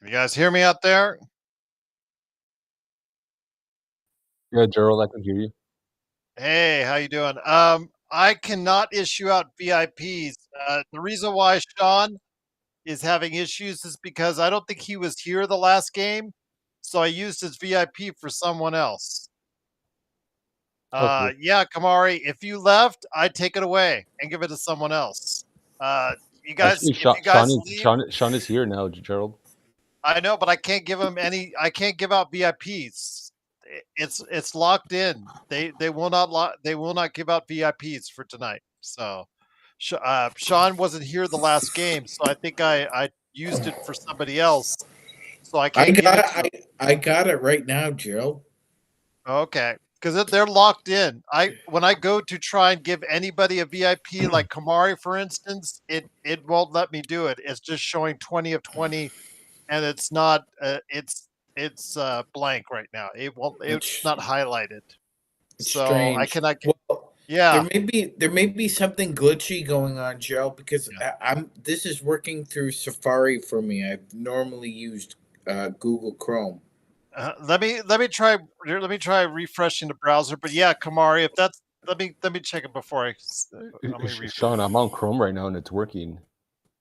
You guys hear me out there? Yeah, Gerald, I can hear you. Hey, how you doing? I cannot issue out VIPs. The reason why Sean is having issues is because I don't think he was here the last game, so I used his VIP for someone else. Okay. Yeah, Kamari, if you left, I'd take it away and give it to someone else. You guys, Actually, if you guys leave, Sean is here now, Gerald. I know, but I can't give him any. I can't give out VIPs. It's locked in. They will not they will not give out VIPs for tonight. So, Sean wasn't here the last game, so I think I used it for somebody else. So I I can't give it got to I him. I got it right now, Gerald. Okay, because they're locked in. I when I go to try and give anybody a VIP, like Kamari, for instance, it won't let me do it. It's just showing 20 of 20, and it's not. It's blank right now. It won't. It's It's not highlighted. it's So I strange. cannot. Well, Yeah. there may be something glitchy going on, Gerald, because Yeah. I'm this is working through Safari for me. I've normally used Google Chrome. Let me try refreshing the browser. But yeah, Kamari, if that's let me check it before let me refresh. Sean, I'm on Chrome right now and it's working.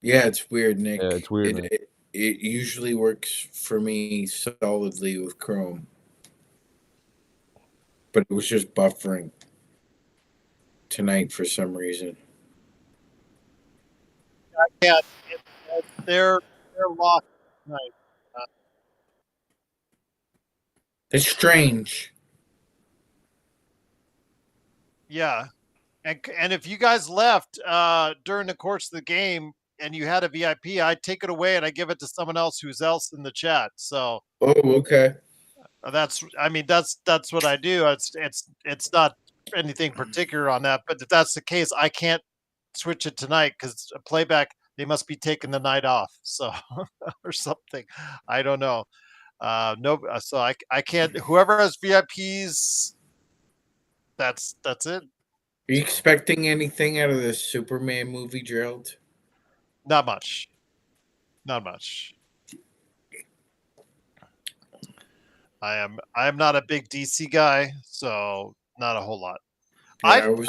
Yeah, it's weird, Yeah, it's Nick. weird, It man. it, it usually works for me solidly with Chrome, but it was just buffering tonight for some reason. Yeah, they're locked tonight. Uh, It's strange. yeah, and if you guys left during the course of the game and you had a VIP, I take it away and I give it to someone else in the chat. So Oh, okay. that's I mean that's what I do. It's not anything particular on that, but if that's the case, I can't switch it tonight because playback they must be taking the night off. So or something, I don't know. No, so I can't. Whoever has VIPs, that's it. Are you expecting anything out of the Superman movie, Gerald? Not much. Not much. I am not a big DC guy, so not a whole lot. Yeah, I I I was.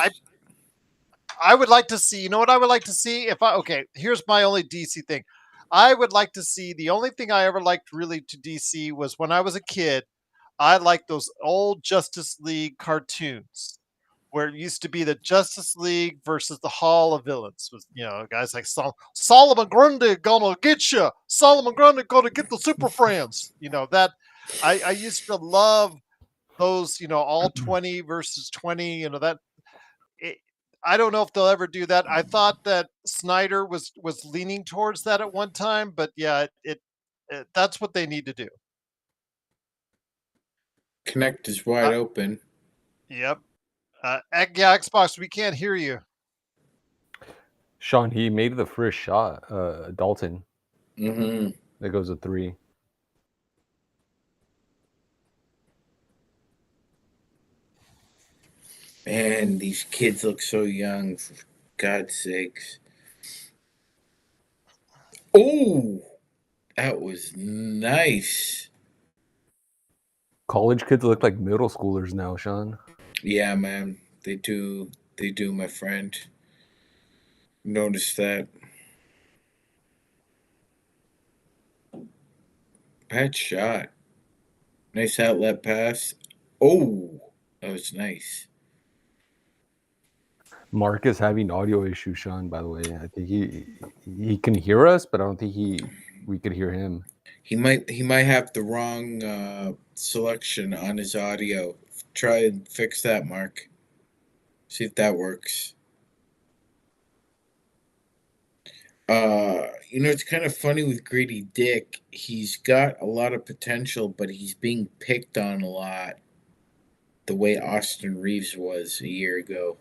I would like to see. You know what I would like to see? If I okay, here's my only DC thing. I would like to see. The only thing I ever liked really to DC was when I was a kid. I liked those old Justice League cartoons where it used to be the Justice League versus the Hall of Villains. Was guys like Solomon Grundy gonna get you. Solomon Grundy gonna get the Super Friends. That I used to love those. All 20 versus 20. That it, I don't know if they'll ever do that. I thought that Snyder was leaning towards that at one time, but yeah, that's what they need to do. Connect is wide Uh, open. yep. Yeah, Xbox, we can't hear you. Sean, he made the first shot, Dalton. Mm-hmm. That goes a 3. Man, these kids look so young, for God's sakes. Oh, that was nice. College kids look like middle schoolers now, Sean. Yeah, man. They do. They do, my friend. Notice that. Bad shot. Nice outlet pass. Oh, that was nice. Mark is having audio issues, Sean, by the way. I think he can hear us, but I don't think we could hear him. He might have the wrong selection on his audio. Try and fix that, Mark. See if that works. It's kind of funny with Grady Dick. He's got a lot of potential, but he's being picked on a lot. The way Austin Reeves was a year ago.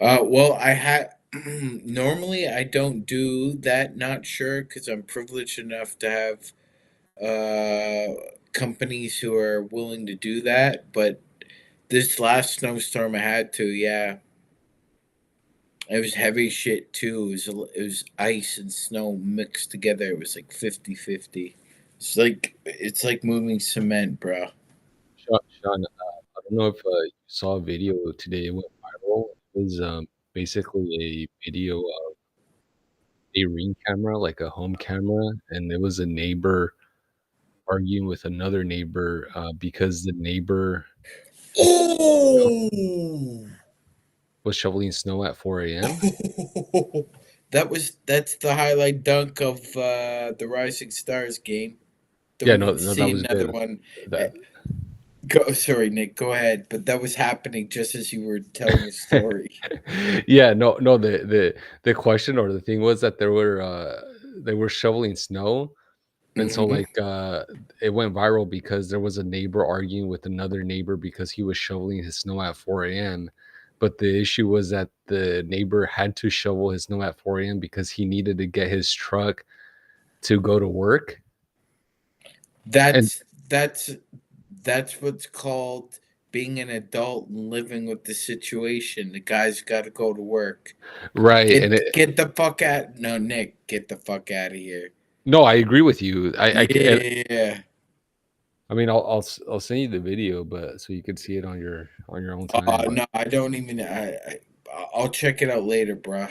Well, I had normally I don't do that. Not sure because I'm privileged enough to have companies who are willing to do that, but this last snowstorm I had to, yeah. It was heavy shit too. It was ice and snow mixed together. It was like 50-50. It's like moving cement, bro. Sean, I don't know if you saw a video today. It went viral. It was basically a video of a ring camera, like a home camera, and there was a neighbor arguing with another neighbor because the neighbor you know, Oh, was shoveling snow at 4 a.m. that's the highlight dunk of the Rising Stars game. Yeah, Don't no, need to no, that see was another good. one. Uh, That Sorry, Nick. Go ahead. But that was happening just as you were telling the story. yeah, no, the question or the thing was that they were shoveling snow. And so, Hmm. like, it went viral because there was a neighbor arguing with another neighbor because he was shoveling his snow at 4 a.m. But the issue was that the neighbor had to shovel his snow at 4 a.m. because he needed to get his truck to go to work. And That's that's what's called being an adult and living with the situation. The guy's got to go to work. right, and Get the fuck out. No, Nick, get the fuck out of here. no, I agree with you. Yeah. I mean, I'll send you the video, but so you could see it on your own time. But No, I don't even. I'll check it out later, bruh.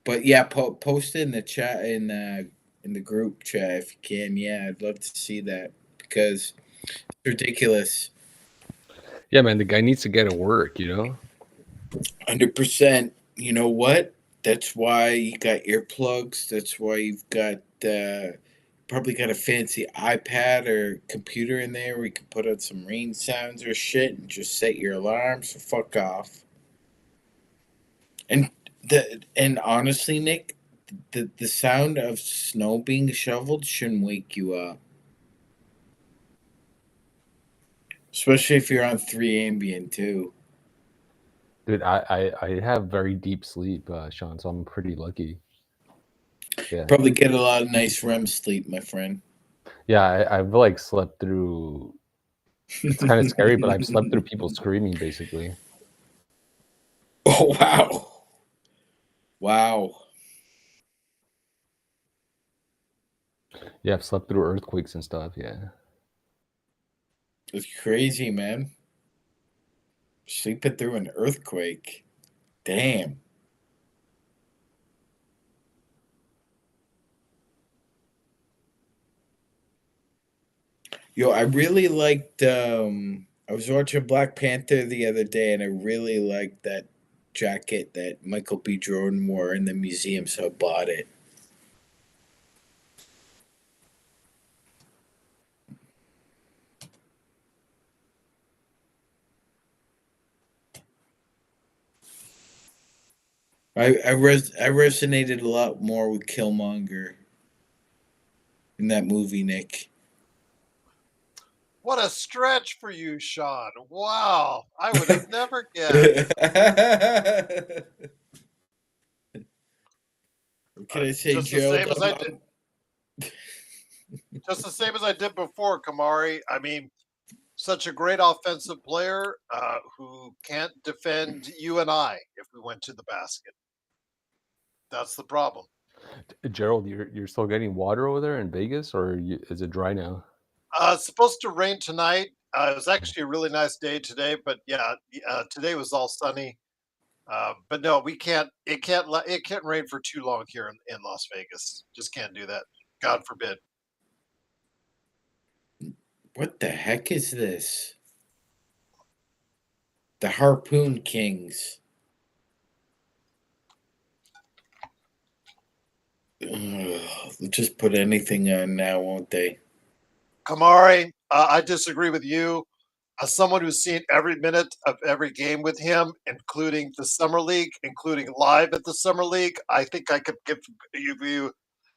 But yeah, post it in the chat in the group chat if you can. Yeah, I'd love to see that because it's ridiculous. yeah, man, the guy needs to get to work. 100%. You know what? That's why you got earplugs. That's why you've got probably got a fancy iPad or computer in there where you can put on some rain sounds or shit and just set your alarm. So fuck off. And honestly, Nick, the sound of snow being shoveled shouldn't wake you up, especially if you're on 3 ambient too. Dude, I have very deep sleep, Sean, so I'm pretty lucky. Yeah. Probably get a lot of nice REM sleep, my friend. Yeah, I've like slept through. It's kind of scary, but I've slept through people screaming, basically. Oh wow, wow. Yeah, I've slept through earthquakes and stuff. Yeah. It's crazy, man. Sleeping through an earthquake. Damn. Yo, I really liked. I was watching Black Panther the other day, and I really liked that jacket that Michael B. Jordan wore in the museum, so I bought it. I resonated a lot more with Killmonger in that movie, Nick. What a stretch for you, Sean. Wow. I would have never guessed. What can I say, Just the Gerald? same as I did. Just the same as I did before, Kamari. I mean, such a great offensive player who can't defend you and I if we went to the basket. That's the problem. Gerald, you're still getting water over there in Vegas, or is it dry now? It's supposed to rain tonight. It was actually a really nice day today, but yeah, today was all sunny. But no, we can't. It can't rain for too long here in Las Vegas. Just can't do that. God forbid. What the heck is this? The Harpoon Kings. Ugh, they'll just put anything on now, won't they? Kamari, I disagree with you. As someone who's seen every minute of every game with him, including the summer league, including live at the summer league, I think I could give you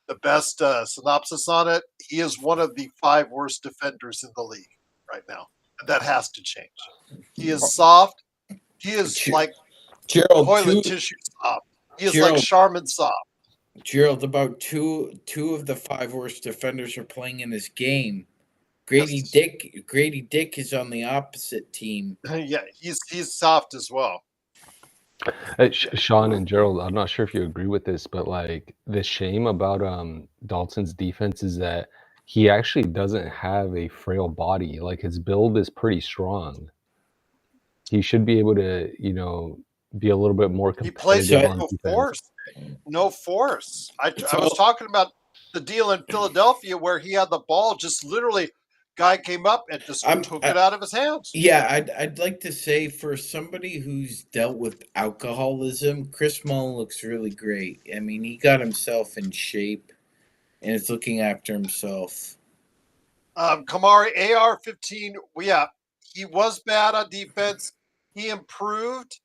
the best synopsis on it. He is one of the five worst defenders in the league right now, and that has to change. He is soft. He is like Gerald, toilet tissue soft. He is like Gerald, Charmin soft. Gerald, about two of the five worst defenders are playing in this game. Yes. Grady Dick is on the opposite team. Yeah, he's soft as well. Sean and Gerald, I'm not sure if you agree with this, but like the shame about Dalton's defense is that he actually doesn't have a frail body. Like his build is pretty strong. He should be able to, be a little bit more He plays competitive with So, on no defense. force. No force. I was so talking about the deal in Philadelphia where he had the ball, just literally, guy came up and just I'm took it out of his hands. yeah, I'd like to say for somebody who's dealt with alcoholism, Chris Mullin looks really great. I mean, he got himself in shape and is looking after himself. Kamari AR-15. Yeah, he was bad on defense. He improved,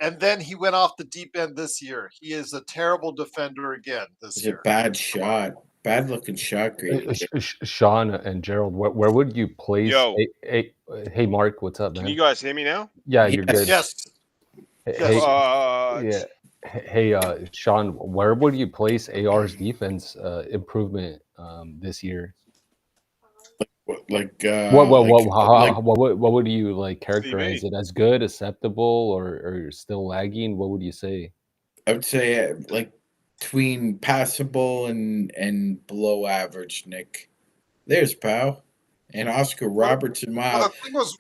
and then he went off the deep end this year. He is a terrible defender again this It's a year. bad Kamari. shot, bad looking shot, Grady. Sean and Gerald, where would you place Yo, hey Mark, what's up, can you man? guys hear me now? Yeah, you're good. Yes, Yes, Hey, yes. yeah. Hey, Sean, where would you place AR's defense improvement this year? like What would you like characterize TV. it as good, acceptable, or still lagging? What would you say? I would say like between passable and below average. Nick, there's pal, and Oscar Well, Robertson. well, Wow. the thing was,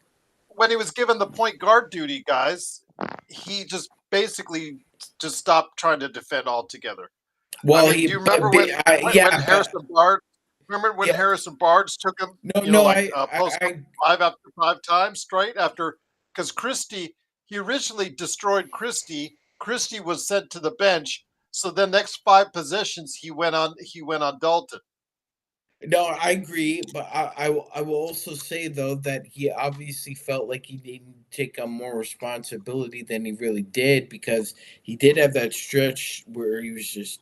when he was given the point guard duty, guys, he just basically just stopped trying to defend altogether. I Well, mean, do you remember when when yeah, but Harrison Bard? Remember when yeah, Harrison Barnes took him, no, like post I five after five times straight after because Christie he originally destroyed Christie. Christie was sent to the bench. So the next five possessions he went on Dalton. No, I agree, but I will also say though that he obviously felt like he didn't take on more responsibility than he really did because he did have that stretch where he was just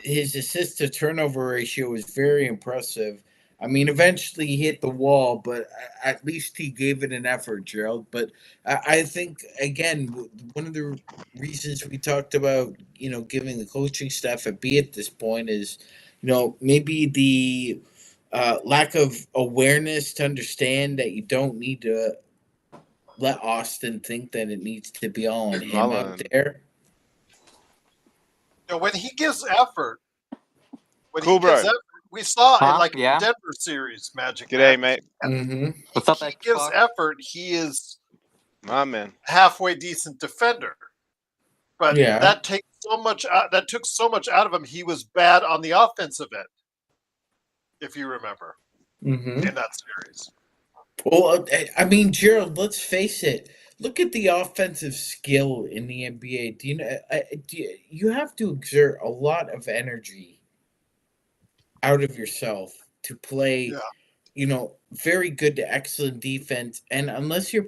his assist to turnover ratio was very impressive. I mean, eventually he hit the wall, but at least he gave it an effort, Gerald. But I think again, one of the reasons we talked about giving the coaching staff a B at this point is maybe the lack of awareness to understand that you don't need to let Austin think that it needs to be all on him out Mullen. there. When he gives effort, when he Cool, gives bro. effort, we saw in Huh? like Yeah. Denver series, Magic G'day, Man. mate. Mm-hmm. What's up, He gives Xbox? effort. He is My man. halfway decent defender, but Yeah. that takes so much. That took so much out of him. He was bad on the offensive end, if you remember, Mm-hmm. in that series. Well, I mean, Gerald, let's face it. Look at the offensive skill in the NBA. Do you know? You have to exert a lot of energy out of yourself to play Yeah, very good to excellent defense. And unless you're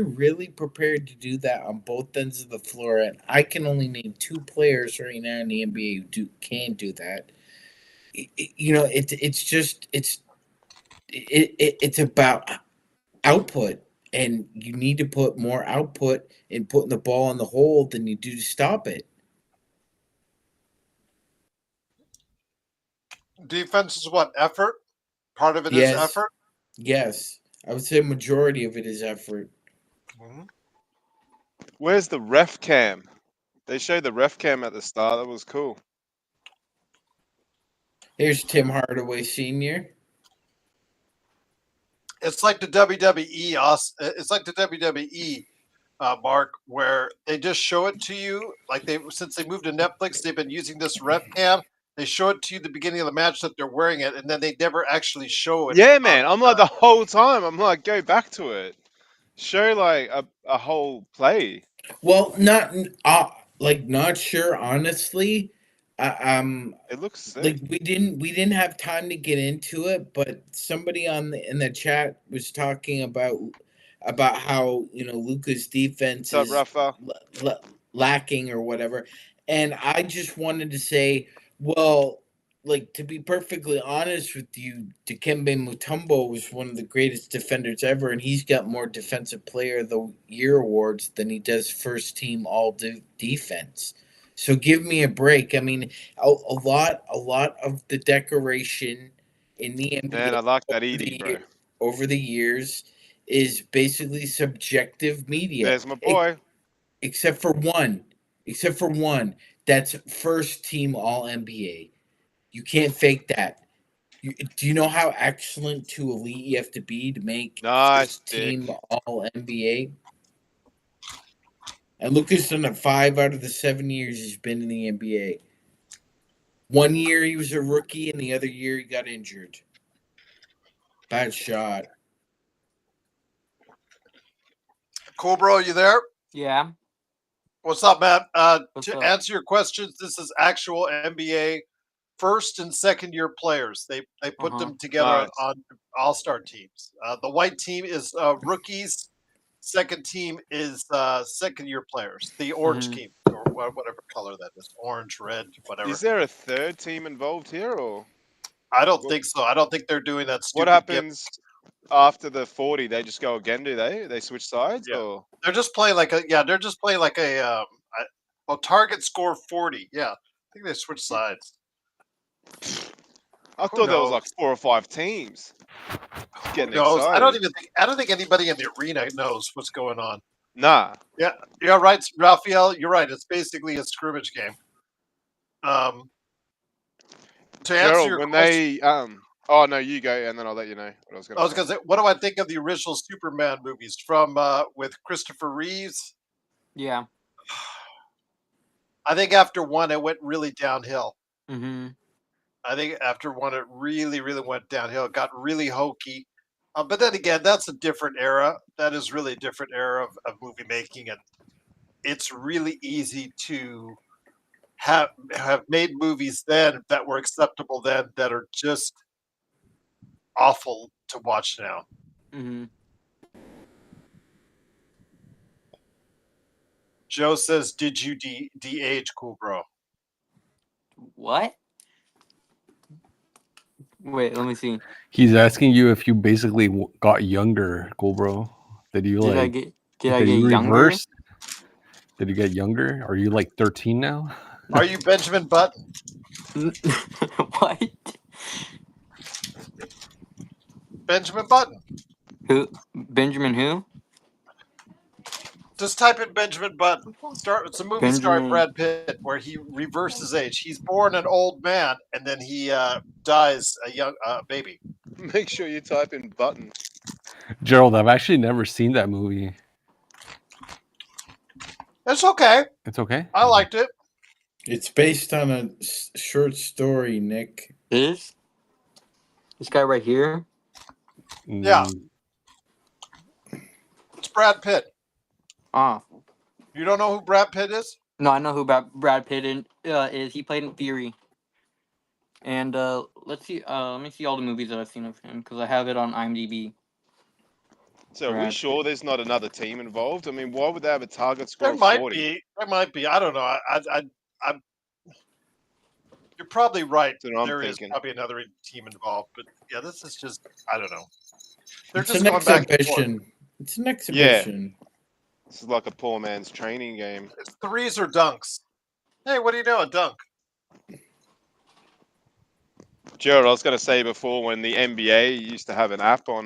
really prepared to do that on both ends of the floor, and I can only name two players right now in the NBA who can do that. It's about output, and you need to put more output in putting the ball in the hole than you do to stop it. defense is what effort. Part of it is Yes, effort. yes, I would say majority of it is effort. Mm-hmm. Where's the ref cam? They showed the ref cam at the start. That was cool. Here's Tim Hardaway Sr. It's like the WWE. It's like the WWE, Mark, where they just show it to you. Like since they moved to Netflix, they've been using this ref cam. They show it to you at the beginning of the match that they're wearing it, and then they never actually show it. Yeah, man. I'm like the whole time. I'm like, go back to it. Show like a whole play. Well, not sure honestly. It looks sick. Like we didn't have time to get into it, but somebody in the chat was talking about how Luca's defense What's up, is Rafa? lacking or whatever, and I just wanted to say, well, like to be perfectly honest with you, Dikembe Mutombo was one of the greatest defenders ever, and he's got more Defensive Player of the Year awards than he does first team all defense. So give me a break. I mean, a lot of the decoration in the Man, NBA I like that over Edie, the bro. over the years is basically subjective media, There's my boy. except for one, except for one. That's first team All NBA. You can't fake that. Do you know how excellent to elite you have to be to make Nice first team dick. All NBA? And Lucas done it 5 out of the 7 years he's been in the NBA. One year he was a rookie, and the other year he got injured. Bad shot. Cool, bro. You there? Yeah. What's up, man? What's To up? answer your questions, this is actual NBA first and second year players. They put them together Nice. on all star teams. The white team is rookies. Second team is second year players. The orange team, or whatever color that is, orange, red, whatever. Is there a third team involved here, or I don't think so. I don't think they're doing that what stupid happens after the 40? They just go again, do they? They switch sides, Yeah. or They're just playing like a They're just playing like a target score 40. Yeah, I think they switch sides. I Who thought there was like knows? 4 or 5 teams. Getting Knows? excited. I don't think anybody in the arena knows what's going on. Nah. Yeah, right, Raphael. You're right. It's basically a scrimmage game. To answer Gerald, your when question, they oh no, you go, and then I'll let you know what I was I gonna was say. going to say, what do I think of the original Superman movies from with Christopher Reeves? Yeah. I think after one, it went really downhill. Mm-hmm. I think after one, it really, really went downhill. It got really hokey. But then again, that's a different era. That is really a different era of movie making, and it's really easy to have made movies then that were acceptable then that are just awful to watch now. Mm-hmm. Joe says, "Did you de-age, cool bro?" What? Wait, let me see. He's asking you if you basically got younger, cool bro. Did you Did I like? get Did you younger? reverse? Did you get younger? Are you like 13 now? Are you Benjamin Button? What? Benjamin Button. Who? Benjamin who? Just type in Benjamin Button. It's a movie starring Benjamin. Brad Pitt where he reverses age. He's born an old man and then he dies a young baby. Make sure you type in button. Gerald, I've actually never seen that movie. It's okay. It's okay. I liked it. It's based on a short story, Nick. This guy right here? Yeah. It's Brad Pitt. Ah. You don't know who Brad Pitt is? No, I know who Brad Pitt is. He played in Theory. And let's see. Let me see all the movies that I've seen of him because I have it on IMDb. So are we sure there's not another team involved? I mean, why would they have a target score There of might 40? be. There might be. I don't know. I'm. You're probably right. That's what I'm There is thinking. probably another team involved, but yeah, this is just. I don't know. They're It's just an going back and forth. exhibition. It's an exhibition. This is like a poor man's training game. It's threes or dunks. Hey, what do you know? A dunk. Gerald, I was going to say before, when the NBA used to have an app on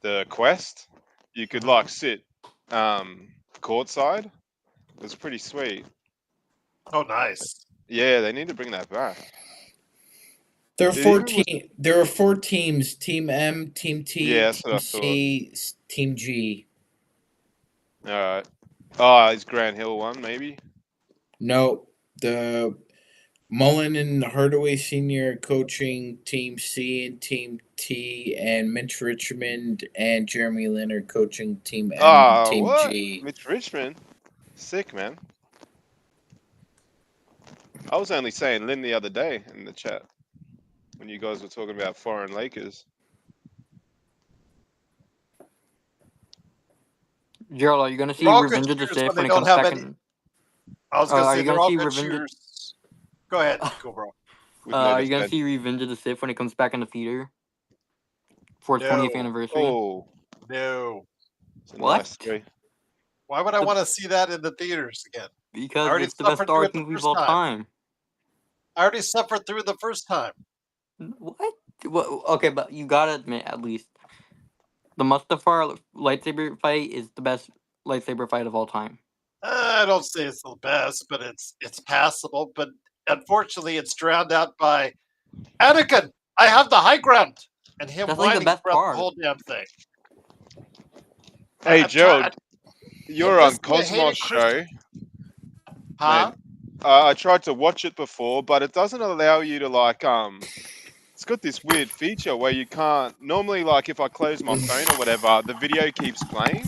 the Quest, you could like sit courtside. It was pretty sweet. Oh, nice. Yeah, they need to bring that back. There are It four even was- teams. There are 4 teams: Team M, Team T, Yeah, that's what I Team C, Team G. All right. Oh, is Grant Hill one maybe? No, the Mullen and Hardaway Senior coaching Team C and Team T, and Mitch Richmond and Jeremy Lin are coaching Team M and Team what? G. Mitch Richmond? Sick, man. I was only saying Lin the other day in the chat when you guys were talking about foreign Lakers. Gerald, are you gonna see They're all good Revenge of the shooters Sith when when they it don't comes have back any. in? I was going to Are say you they're gonna all see good Revenge? shooters. Go ahead, go bro. With no Are you gonna defense. see Revenge of the Sith when it comes back in the theater for its No. 20th anniversary? Oh, No. it's a What? nice three. Why would I want to see that in the theaters again? Because already it's the best suffered Star through Wars it the movie of first all time. time. I already suffered through it the first time. What? Well, okay, but you gotta admit, at least, the Mustafar lightsaber fight is the best lightsaber fight of all time. I don't say it's the best, but it's passable. But unfortunately, it's drowned out by Anakin. I have the high ground, and him That's like the whining best throughout the part. whole damn thing. Hey, I'm Gerald, trying. you're on Listen to Hayden Cosmos Christensen. show. Huh? Man, I tried to watch it before, but it doesn't allow you to like It's got this weird feature where you can't normally like if I close my phone or whatever, the video keeps playing.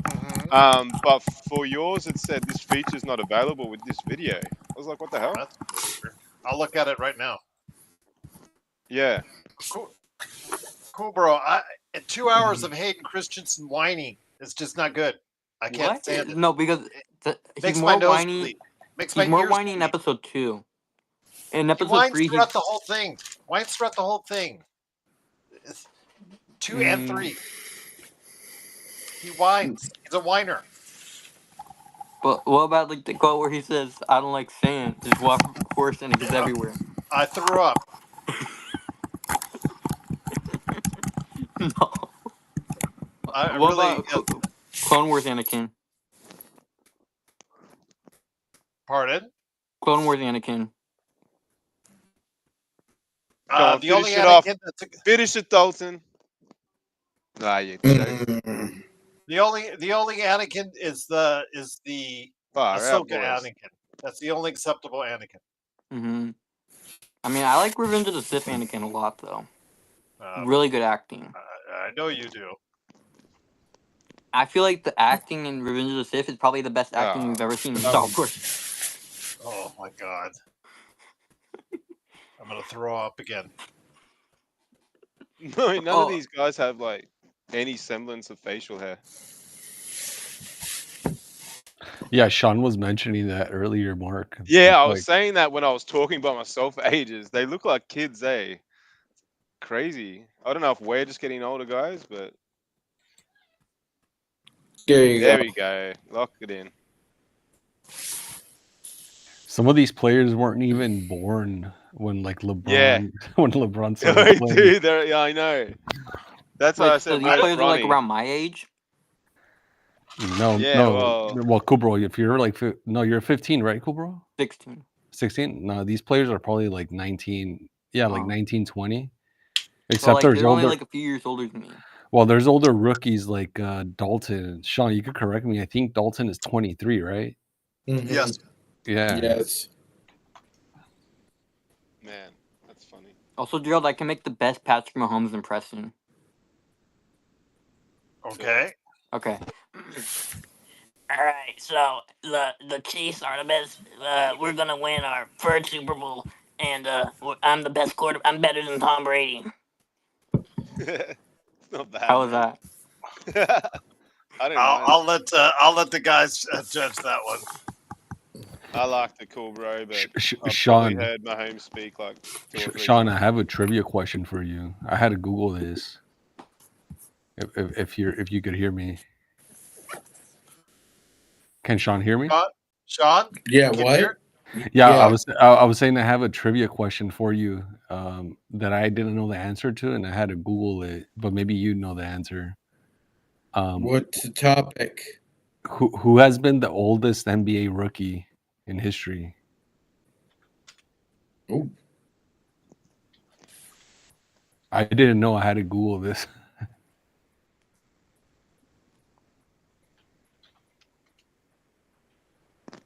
Mm-hmm. But for yours, it said this feature's not available with this video. I was like, what the hell? That's weird. I'll look at it right now. Yeah. Cool, bro. In 2 hours of Hayden Christensen whining, it's just not good. I can't What? stand it. No, because he's Makes my more nose whiny. bleed. Makes He's my more ears whiny in bleed. episode 2. In He episode whines 3, throughout the whole thing. Whines throughout the whole thing. 2 and 3. He whines. He's a whiner. But what about like the quote where he says, "I don't like sand. There's force and it gets everywhere." I threw up. No. I What really. about Clone Wars Anakin? Pardon? Clone Wars Anakin. Come on, The only finish it off. Anakin. Finish it, Dalton. Nah, you joke. The only Anakin is the Far out, Ahsoka boys. Anakin. That's the only acceptable Anakin. Mm-hmm. I mean, I like Revenge of the Sith Anakin a lot, though. Really good acting. I know you do. I feel like the acting in Revenge of the Sith is probably the best acting you've ever seen in Star Wars. Oh my god. I'm gonna throw up again. No, none of these guys have like any semblance of facial hair. Yeah, Sean was mentioning that earlier, Mark. Yeah, I Like, was saying that when I was talking by myself for ages. They look like kids, eh? Crazy. I don't know if we're just getting older, guys, but There we go. Lock it in. some of these players weren't even born when like LeBron when LeBron started playing. Dude, yeah, I know. That's why I said so these players are like around my age. No, Yeah, no. Well, cool, bro. If you're like, no, you're 15, right, cool, bro? 16. 16? No, these players are probably like 19. Yeah, like 19, 20. Except so, like, there's they're older. only like a few years older than me. Well, there's older rookies like Dalton. Sean, you could correct me. I think Dalton is 23, right? Mm-hmm. Yes. Yeah. Yes. Man, that's funny. Also, Gerald, I can make the best Patrick Mahomes impression. Okay. Okay. All right, so the Chiefs are the best. We're gonna win our third Super Bowl, and I'm the best quarterback. I'm better than Tom Brady. It's not bad. How was that? I don't know. I'll let the guys judge that one. I like the cool bro, but I've Sean, probably heard Mahomes speak like Sean, I have a trivia question for you. I had to Google this. If you could hear me. Can Sean hear me? Sean? Yeah, what? Yeah, I was saying I have a trivia question for you that I didn't know the answer to, and I had to Google it, but maybe you know the answer. What's the topic? Who has been the oldest NBA rookie in history? Oh, I didn't know I had to Google this.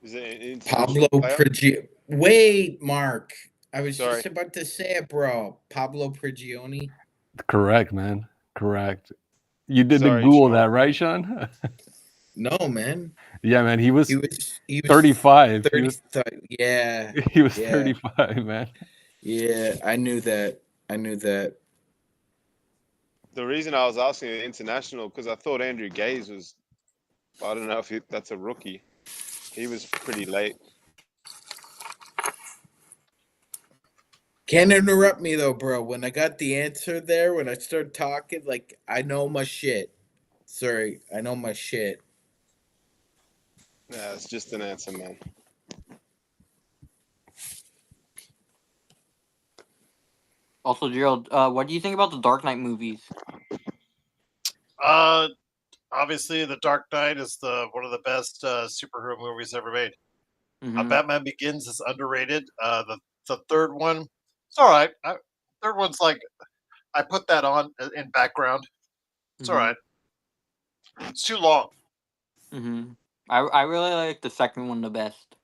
Is it Pablo Prigioni? Wait, Mark. I was just about to say it, bro. Pablo Prigioni. Correct, man. Correct. You didn't Google that, right, Sean? No, man. Yeah, man. He was 35. 35. Yeah. He was 35, man. Yeah, I knew that. The reason I was asking international because I thought Andrew Gaze was. I don't know if that's a rookie. He was pretty late. Can't interrupt me though, bro. When I got the answer there, when I started talking, like I know my shit. Sorry, I know my shit. Yeah, it's just an answer, man. Also, Gerald, what do you think about the Dark Knight movies? Uh, Obviously, The Dark Knight is the one of the best superhero movies ever made. Mm-hmm. Batman Begins is underrated. The third one, it's all right. Third one's like I put that on in background. It's all Mm-hmm. right. It's too long. Mm-hmm. I really like the second one the best.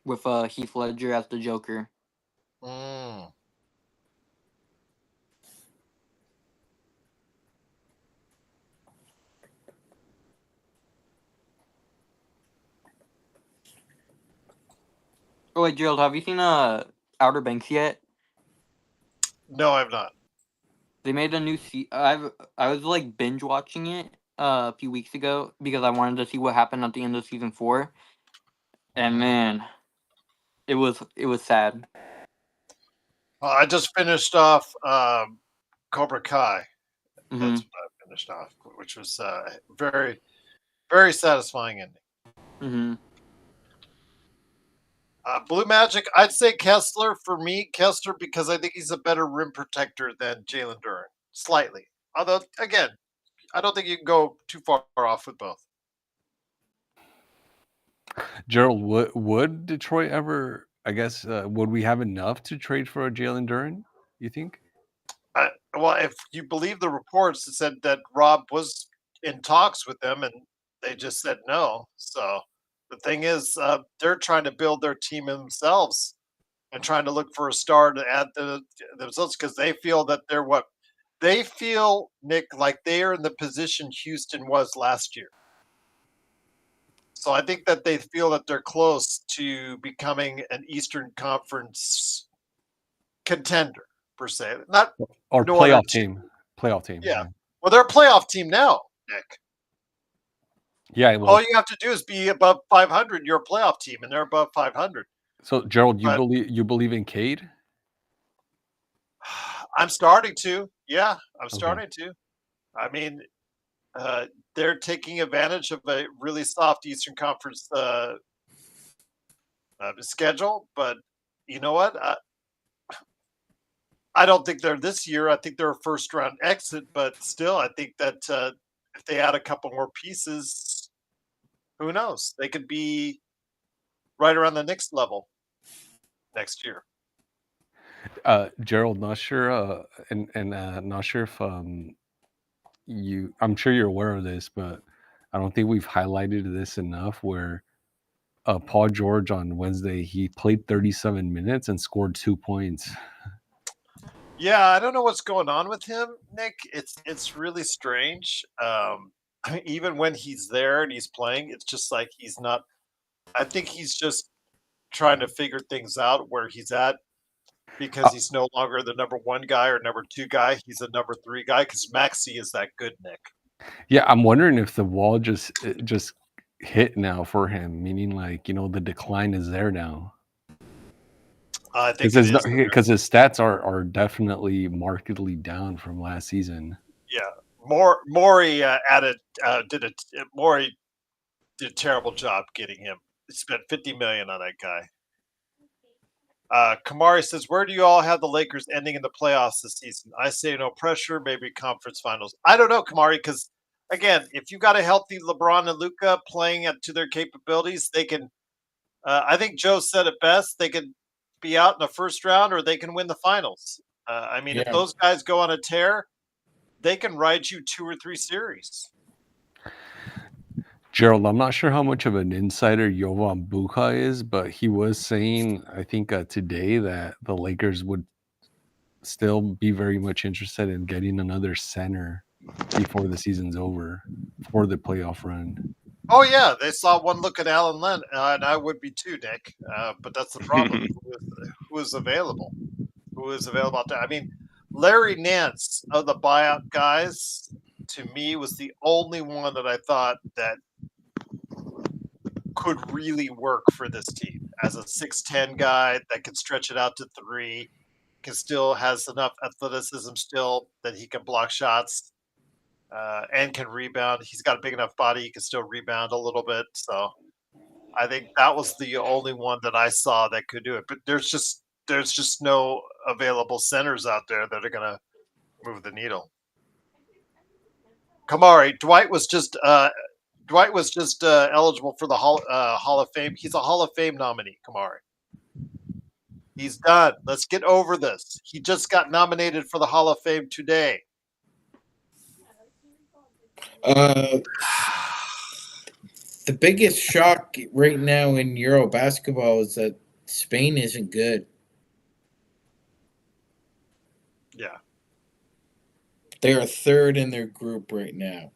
With Heath Ledger as the Joker. Mm. Oh wait, Gerald, have you seen Outer Banks yet? No, I've not. They made a new I was like binge watching it a few weeks ago because I wanted to see what happened at the end of season 4, and man, it was sad. I just finished off Cobra Kai. Mm-hmm. That's what I finished off, which was very, very satisfying ending. Mm-hmm. Blue Magic, I'd say Kessler for me. Kessler because I think he's a better rim protector than Jalen Duren, slightly. Although again, I don't think you can go too far off with both. Gerald, would Detroit ever? I guess would we have enough to trade for a Jalen Duren? You think? Well, if you believe the reports, it said that Rob was in talks with them, and they just said no. So the thing is, they're trying to build their team themselves and trying to look for a star to add themselves because they feel that they're what they feel, Nick, like they are in the position Houston was last year. So I think that they feel that they're close to becoming an Eastern Conference contender per se. Not Or no other playoff team. team? Playoff team. Yeah. Well, they're a playoff team now, Nick. Yeah. Well, All you have to do is be above 500. You're a playoff team, and they're above 500. so Gerald, But you believe in Cade? I'm starting to. Yeah, I'm Okay. starting to. I mean, they're taking advantage of a really soft Eastern Conference schedule. But you know what? I don't think they're this year. I think they're a first round exit. But still, I think that if they add a couple more pieces, who knows? They could be right around the next level next year. Gerald, not sure, and not sure if I'm sure you're aware of this, but I don't think we've highlighted this enough. Where Paul George on Wednesday he played 37 minutes and scored 2 points. Yeah, I don't know what's going on with him, Nick. It's really strange. Even when he's there and he's playing, it's just like he's not. I think he's just trying to figure things out where he's at because he's no longer the number one guy or number two guy. He's a number three guy because Maxi is that good, Nick. Yeah, I'm wondering if the wall just hit now for him, meaning like the decline is there now. I think it is Because his stats are definitely markedly down from last season. Yeah, Maury Maury did a terrible job getting him. He spent $50 million on that guy. Kamari says, "Where do you all have the Lakers ending in the playoffs this season?" I say no pressure, maybe conference finals. I don't know, Kamari, because again, if you got a healthy LeBron and Luka playing up to their capabilities, they can. I think Joe said it best. They can be out in the first round, or they can win the finals. I mean, if those guys go on a tear, they can ride you 2 or 3 series. Gerald, I'm not sure how much of an insider Jovan Bucha is, but he was saying, I think today, that the Lakers would still be very much interested in getting another center before the season's over for the playoff run. Oh yeah, they saw one look at Alan Len, and I would be too, Nick. But that's the problem. Who is available? Who is available out there? I mean, Larry Nance of the buyout guys, to me, was the only one that I thought that could really work for this team as a 6'10" guy that can stretch it out to 3, can still has enough athleticism still that he can block shots. and can rebound. He's got a big enough body; he can still rebound a little bit. So I think that was the only one that I saw that could do it. But there's just no available centers out there that are going to move the needle. Kamari, Dwight was just eligible for the Hall of Fame. He's a Hall of Fame nominee. Kamari, he's done. Let's get over this. He just got nominated for the Hall of Fame today. The biggest shock right now in Euro basketball is that Spain isn't good. Yeah. They are third in their group right now.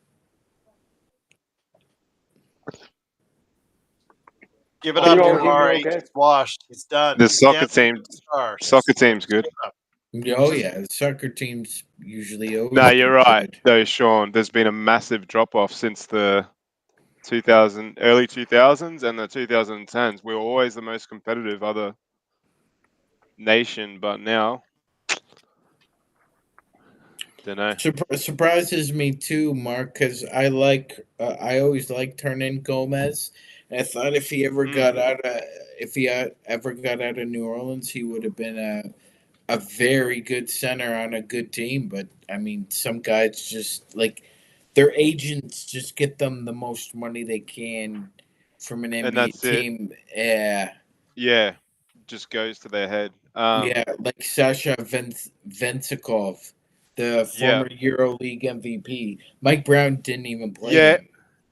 Give it Can up, you all hear me Kamari. okay? He's washed. He's done. The He's soccer dancing team, with the stars. soccer team's good. Give it up. Oh yeah, the soccer teams usually always. No, do you're right, good. though, Sean. There's been a massive drop off since the early 2000s and the 2010s. We were always the most competitive other nation, but now, don't know. Surprises me too, Mark, because I always liked Hernan Gomez. And I thought if he ever got out of ever got out of New Orleans, he would have been a very good center on a good team. But I mean, some guys just like their agents just get them the most money they can from an And NBA that's it. team. Yeah, Yeah, just goes to their head. yeah, like Sasha Vensikov, the Yeah. former EuroLeague MVP. Mike Brown didn't even play Yeah, him.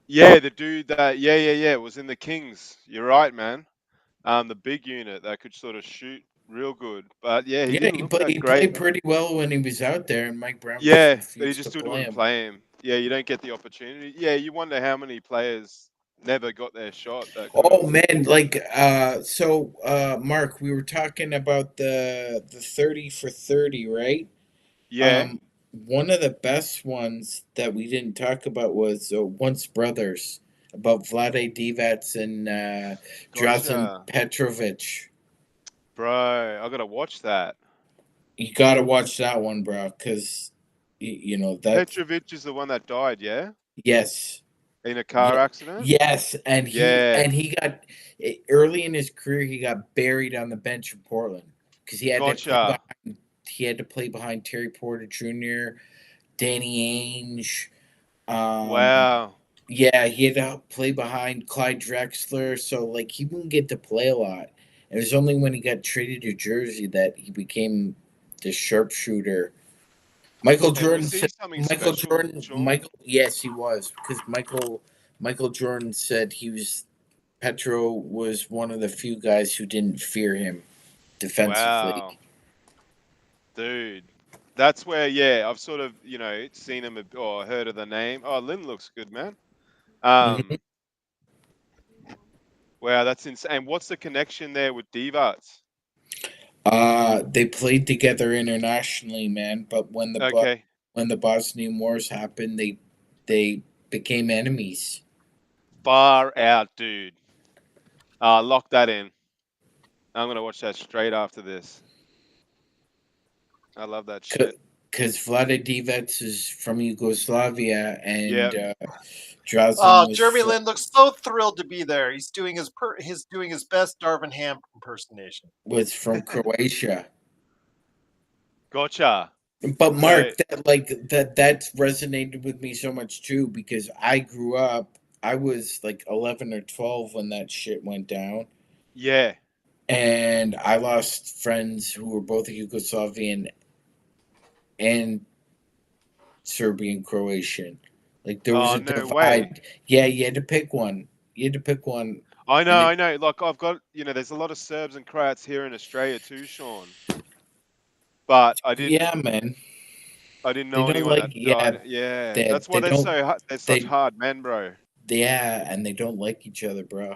yeah, the dude that was in the Kings. You're right, man. The big unit that could sort of shoot real good, but yeah, he Yeah, didn't he, look play, that he great. played pretty well when he was out there, and Mike Brown just Yeah, but he refused to just play wouldn't him. play him. Yeah, you don't get the opportunity. Yeah, you wonder how many players never got their shot that could Oh have. man, Mark, we were talking about the 30 for 30, right? Yeah, One of the best ones that we didn't talk about was Once Brothers about Vlade Divac and Drazen gotcha, Petrovic. bro. I gotta watch that. You gotta watch that one, bro, because you know that. Petrovic is the one that died, yeah, Yes, in a car yeah, accident. yes, and Yeah, he got early in his career. He got buried on the bench in Portland because gotcha. he had to play behind Terry Porter Jr., Danny Ainge. Wow. Yeah, he had to play behind Clyde Drexler, so like he wouldn't get to play a lot. It was only when he got traded to Jersey that he became the sharpshooter. Michael And Jordan was he said something special, Sean? Yes, he was because Michael Jordan said he was Petro was one of the few guys who didn't fear him defensively. Wow, dude. That's where, yeah, I've sort of, seen him or heard of the name. Oh, Lynn looks good, man. Mhm. Wow, that's insane. What's the connection there with Divac? They played together internationally, man. But Okay, when the Bosnian Wars happened, they became enemies. far out, dude. Lock that in. I'm gonna watch that straight after this. I love that shit. Because Vlade Divac is from Yugoslavia, Yeah. and Drazen Oh, was Jeremy Lin looks so thrilled to be there. He's doing his best Darvin Ham impersonation. from Croatia. Gotcha. But So, Mark, that resonated with me so much too because I grew up. I was like 11 or 12 when that shit went down, yeah. and I lost friends who were both Yugoslavian and Serbian Croatian. Like there was Oh, a no way. divide. Yeah, you had to pick one. You had to pick one. I know, And I know. Like I've got, there's a lot of Serbs and Croats here in Australia too, Sean. But I yeah, didn't man. They know don't anyone like that died. Yeah, that's why they don't they're such they hard men, bro. yeah, and they don't like each other, bro.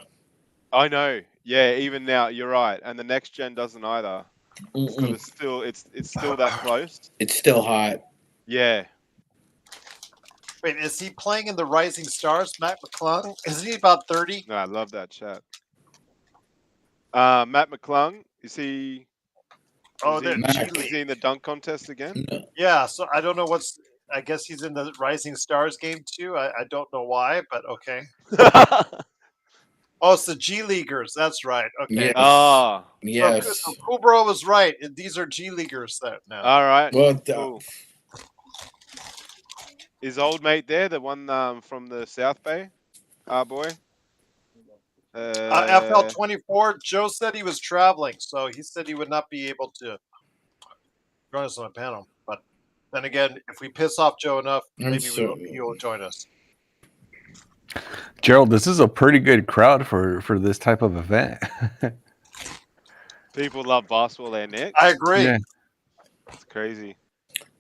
I know. Yeah, even now, you're right. And the next gen doesn't either. So Mm-mm. it's still that close. It's still hot. Yeah. Wait, is he playing in the Rising Stars, Matt McClung? Isn't he about 30? No, I love that chat. Matt McClung, is he Oh, they're G Mac. is League. he in the dunk contest again? No, Yeah, so I don't know what's I guess he's in the Rising Stars game too. I don't know why, but okay. Oh, it's the G Leaguers. That's right. Okay. Yes. Oh, So Yes. Kubro was right. These are G Leaguers now. all right. Well, Cool. Is old mate there, the one from the South Bay? Our boy. FL 24. Joe said he was traveling, so he said he would not be able to join us on a panel. But then again, if we piss off Joe enough, maybe he'll join us. Gerald, this is a pretty good crowd for this type of event. People love basketball there, Nick. I agree. Yeah. It's crazy.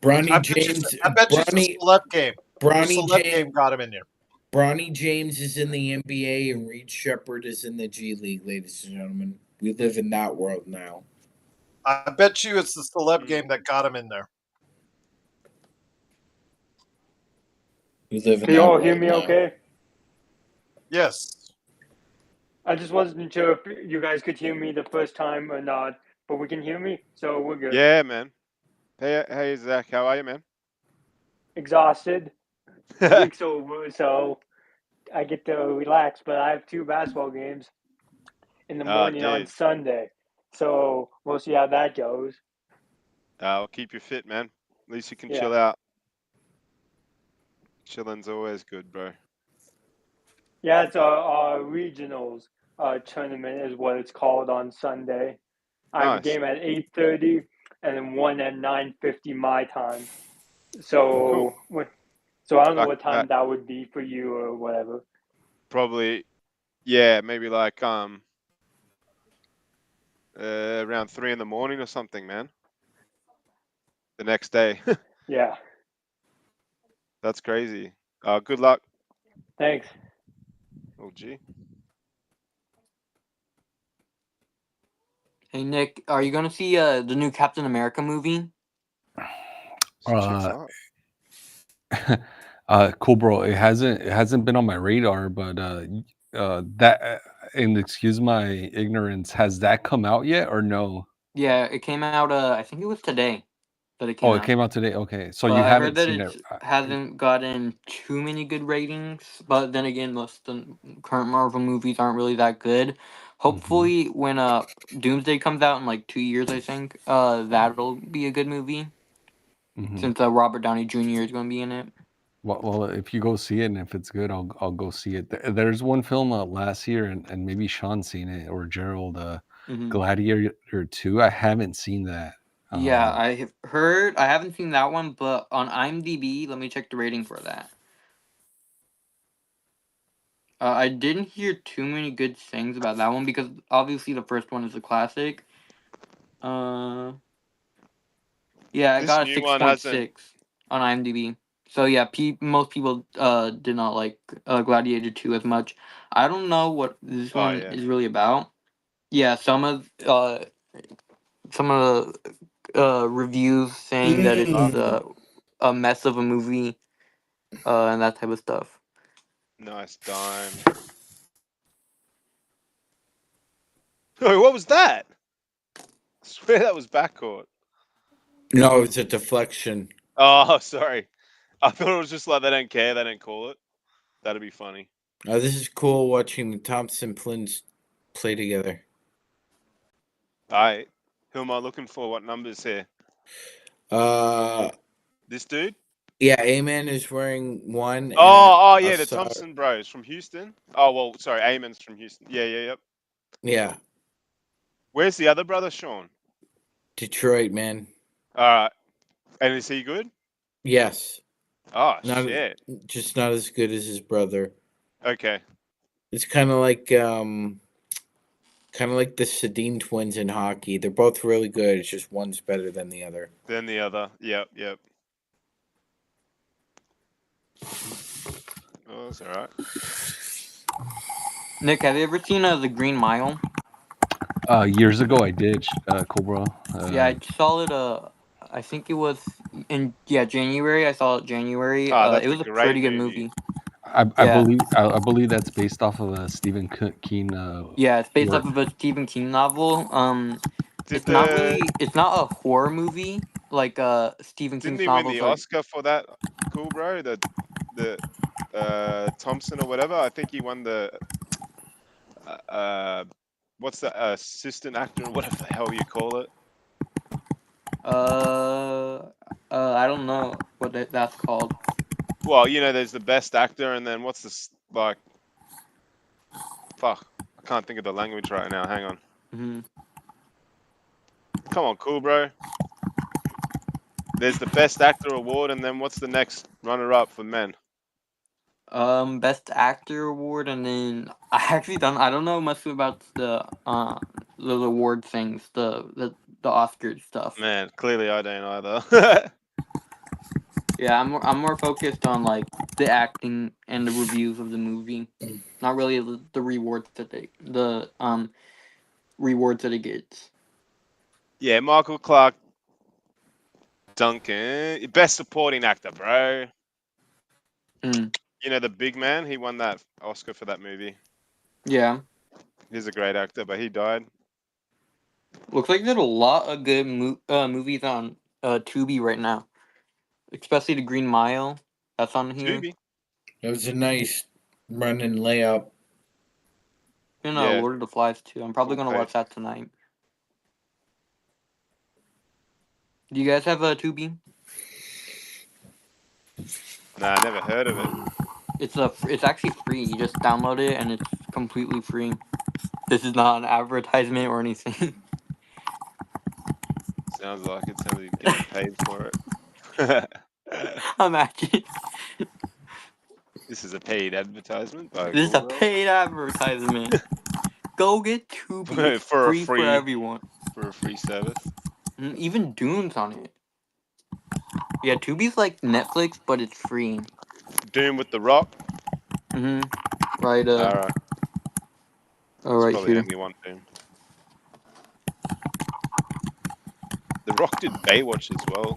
Bronny James. I bet you it's a celeb game. Bronny Celeb James. game got him in there. Bronny James is in the NBA and Reed Shepherd is in the G League, ladies and gentlemen. We live in that world now. I bet you it's the celeb game that got him in there. We live in Can you all hear me okay? Yes. I just wasn't sure if you guys could hear me the first time or not, but we can hear me, so we're good. Yeah, man. Hey, Zach, how are you, man? Exhausted. Week's over, so I get to relax, but I have 2 basketball games in the morning on Sunday, so we'll see how that goes. I'll keep you fit, man. At least you can chill out. Chilling's always good, bro. Yeah, it's our regionals tournament is what it's called on Sunday. I have a game at 8:30 and then one at 9:50 my time. So, so I don't know what time that would be for you or whatever. Probably, yeah, maybe like around 3 in the morning or something, man. The next day. Yeah. That's crazy. Good luck. Thanks. Oh, gee. Hey Nick, are you gonna see the new Captain America movie? Cool, bro. It hasn't been on my radar, but that and excuse my ignorance, has that come out yet or no? Yeah, it came out. I think it was today that it came out. Oh, it came out today. Okay, so but you I haven't heard that seen it it. hasn't gotten too many good ratings. But then again, most of the current Marvel movies aren't really that good. Hopefully, when Doomsday comes out in like 2 years, I think that'll be a good movie. Since Robert Downey Jr. is going to be in it. Well, if you go see it and if it's good, I'll go see it. There's one film last year, and maybe Sean's seen it or Gerald, Gladiator 2. I haven't seen that. Yeah, I have heard. I haven't seen that one, but on IMDb, let me check the rating for that. I didn't hear too many good things about that one because obviously the first one is a classic. Yeah, I got a 6.6 on IMDb. So yeah, most people did not like Gladiator 2 as much. I don't know what this one is really about. Yeah, some of the reviews saying that it's a mess of a movie and that type of stuff. Nice dime. Oh, what was that? I swear that was backcourt. No, it's a deflection. Oh, sorry. I thought it was just like they don't care, they don't call it. That'd be funny. This is cool watching the Thompson twins play together. Alright. Who am I looking for? What numbers here? This dude? Yeah, Amen is wearing 1. Oh, yeah, the Thompson bros from Houston. Oh, well, sorry, Amen's from Houston. Yep. Yeah. Where's the other brother, Sean? Detroit, man. Alright. And is he good? Yes. Oh, shit. Just not as good as his brother. Okay. It's kind of like the Sedin twins in hockey. They're both really good. It's just one's better than the other. Yep. Oh, that's alright. Nick, have you ever seen The Green Mile? Years ago, I did, Cobra. Yeah, I saw it. I think it was in January. I saw it January. It was a pretty good movie. I believe that's based off of a Stephen King. Yeah, it's based off of a Stephen King novel. It's not a horror movie. like Stephen Didn't King's he win the novels. Like, Oscar for that? Cool, bro. The Thompson or whatever. I think he won the what's the assistant actor or whatever the hell you call it. I don't know what that's called. Well, there's the best actor, and then what's this like? Fuck, I can't think of the language right now. Hang on. Mm-hmm. Come on, cool, bro. There's the best actor award, and then what's the next runner-up for men? Best actor award, and then I don't know much about the award things, the Oscars stuff. Man, clearly I don't either. Yeah, I'm more focused on like the acting and the reviews of the movie, not really the rewards that rewards that it gets. Yeah, Michael Clark Duncan, best supporting actor, bro. Mm. The big man, he won that Oscar for that movie. Yeah, He's a great actor, but he died. looks like there's a lot of good movies on Tubi right now, especially the Green Mile. That's on here. Tubi. It was a nice running layup. And Yeah, Lord of the Flies too. I'm probably full gonna page. watch that tonight. Do you guys have a Tubi? Nah, I never heard of it. It's actually free. You just download it and it's completely free. This is not an advertisement or anything. Sounds like it. Sounds like you're getting paid for it. Imagine. This is a paid advertisement by This is a Cool paid advertisement. Go get Tubi. Bro. It's free for everyone. For a free service. Even Dune's on it. Yeah, Tubi's like Netflix, but it's free. Doom with the Rock. Right. Alright. Alright, Probably here. only one Doom. The Rock did Baywatch as well.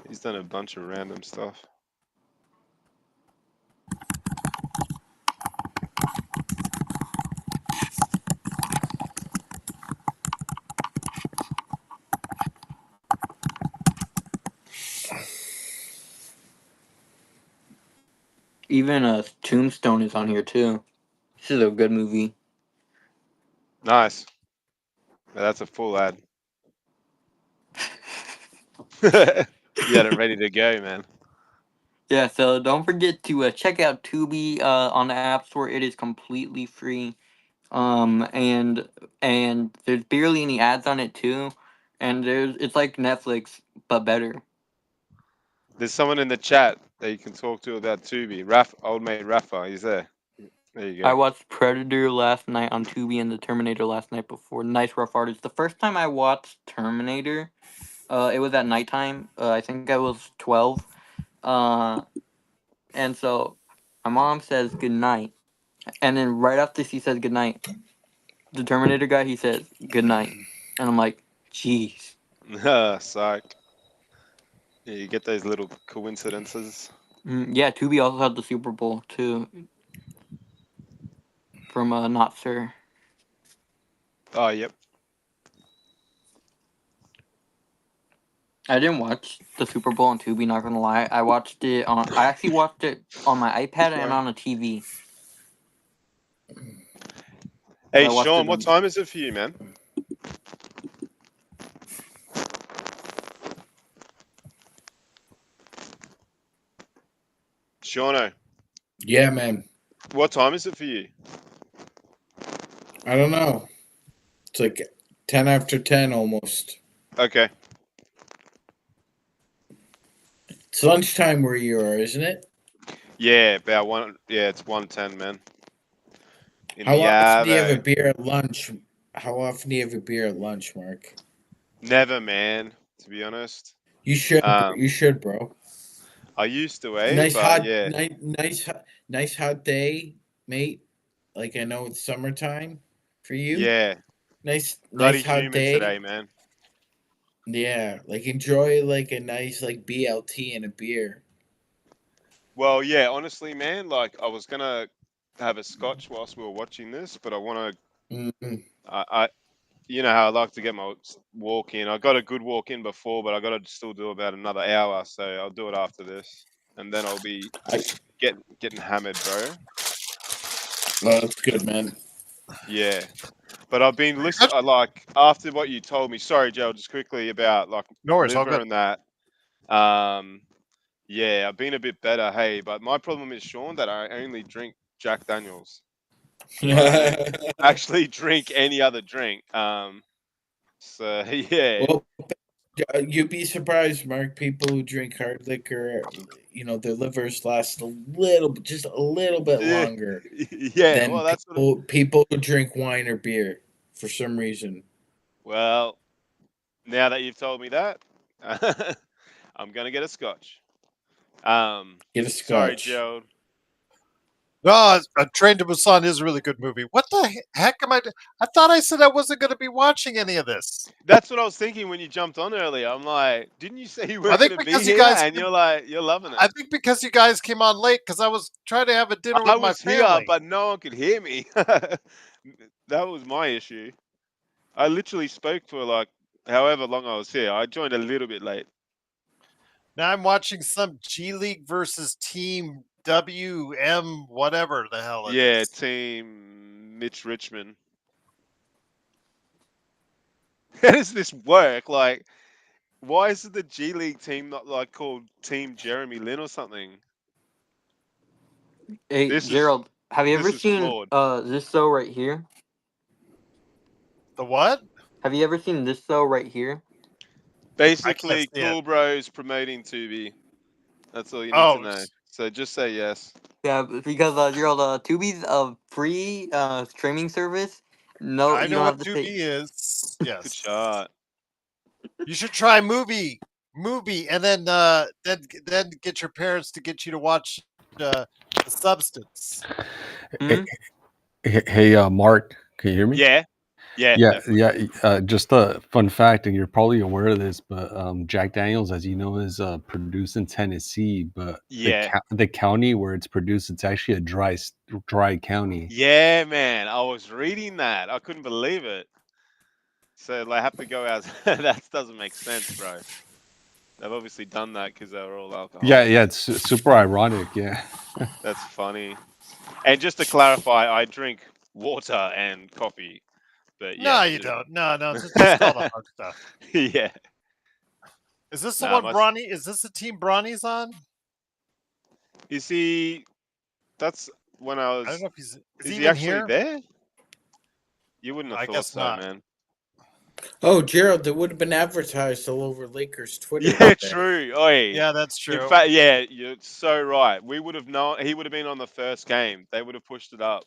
He's done a bunch of random stuff. Even Tombstone is on here too. This is a good movie. Nice. Yeah, that's a full ad. You had it ready to go, man. Yeah, so don't forget to check out Tubi on the App Store. It is completely free. And there's barely any ads on it too. And it's like Netflix but better. There's someone in the chat that you can talk to about Tubi. Old mate Rafa, he's there. There you I go. watched Predator last night on Tubi and the Terminator last night before. Nice rough artist. The first time I watched Terminator, it was at nighttime. I think I was 12. And so my mom says good night. And then right after she says good night, the Terminator guy, he says good night. And I'm like, jeez. Psych. Yeah, you get those little coincidences. Yeah, Tubi also had the Super Bowl too. From Not Sir. Oh, yep. I didn't watch the Super Bowl on Tubi, not gonna lie. I actually watched it on my iPad and on a TV. Hey, Sean, what time is it for you, man? Shauno. Yeah, man. What time is it for you? I don't know. It's like 10 after 10 almost. Okay. It's lunchtime where you are, isn't it? Yeah, about one. Yeah, it's 1:10, man. How often do you have a beer at lunch? How often do you have a beer at lunch, Mark? Never, man. To be honest. You should. You should, bro. I used to, Nice but hot, yeah. nice hot day, mate. Like I know it's summertime for you. Yeah. Nice Bloody hot humid day today, man. Yeah, like enjoy like a nice like BLT and a beer. Well, yeah, honestly, man, like I was gonna have a scotch whilst we were watching this, but I want to. Mm-hmm. you know how I like to get my walk in. I got a good walk in before, but I got to still do about another hour, so I'll do it after this, and then I'll be I, getting hammered, bro. well, that's good, man. Yeah, but I've been listening. Like after what you told me. Sorry, Joe. Just quickly about like No worries, all liver good. and that. Um, yeah, I've been a bit better. Hey, but my problem is, Sean, that I only drink Jack Daniels. I don't actually drink any other drink. So yeah, Well, you'd be surprised, Mark. People who drink hard liquor, their livers last just a little bit yeah, longer yeah. than Well, that's what. people who drink wine or beer for some reason. Well, now that you've told me that, I'm gonna get a scotch. Get a Sorry, scotch. Gerald. No, Train to Busan is a really good movie. What the heck am I? I thought I said I wasn't going to be watching any of this. That's what I was thinking when you jumped on earlier. I'm like, didn't you say you I weren't think gonna be because you here? guys, And you're like, you're loving I it. think because you guys came on late because I was trying to have a dinner I with my was here, family. but no one could hear me. That was my issue. I literally spoke for like however long I was here. I joined a little bit late. Now I'm watching some G League versus Team WM, whatever the hell it Yeah, is. team Mitch Richmond. How does this work? Like, why is the G League team not like called Team Jeremy Lin or something? Hey, This is Gerald, have you ever this is seen flawed. this show right here? The what? Have you ever seen this show right here? I can't Basically, see it. Cool Bros promoting Tubi. That's all you need to Oh, know. So just say yes. Yeah, because Gerald, Tubi's a free streaming service. No, I you know don't have what to 2B pay. is. Good Yes. shot. You should try movie, and then get your parents to get you to watch the Substance. Hmm? Hey, Mark, can you hear me? Yeah. Yeah, Yeah, definitely. yeah. Just a fun fact, and you're probably aware of this, but Jack Daniels, as you know, is produced in Tennessee, but Yeah. the county where it's produced, it's actually a dry county. Yeah, man. I was reading that. I couldn't believe it. So they have to go out. That doesn't make sense, bro. They've obviously done that because they were all Yeah, alcoholics. yeah. It's super ironic. Yeah. That's funny. And just to clarify, I drink water and coffee. But No, yeah, you don't. No, no, just all the hard stuff. yeah. Is this the Nah, one Bronny? Is this the team Bronny's on? is he? That's when I I don't was. know if he's. Is he Is he even actually here? there? You wouldn't have I thought guess so, not. man. Oh, Gerald, it would have been advertised all over Lakers Twitter Yeah, today. true. Oi. Yeah, that's In true. fact, yeah, you're so right. We would have known. He would have been on the first game. They would have pushed it up.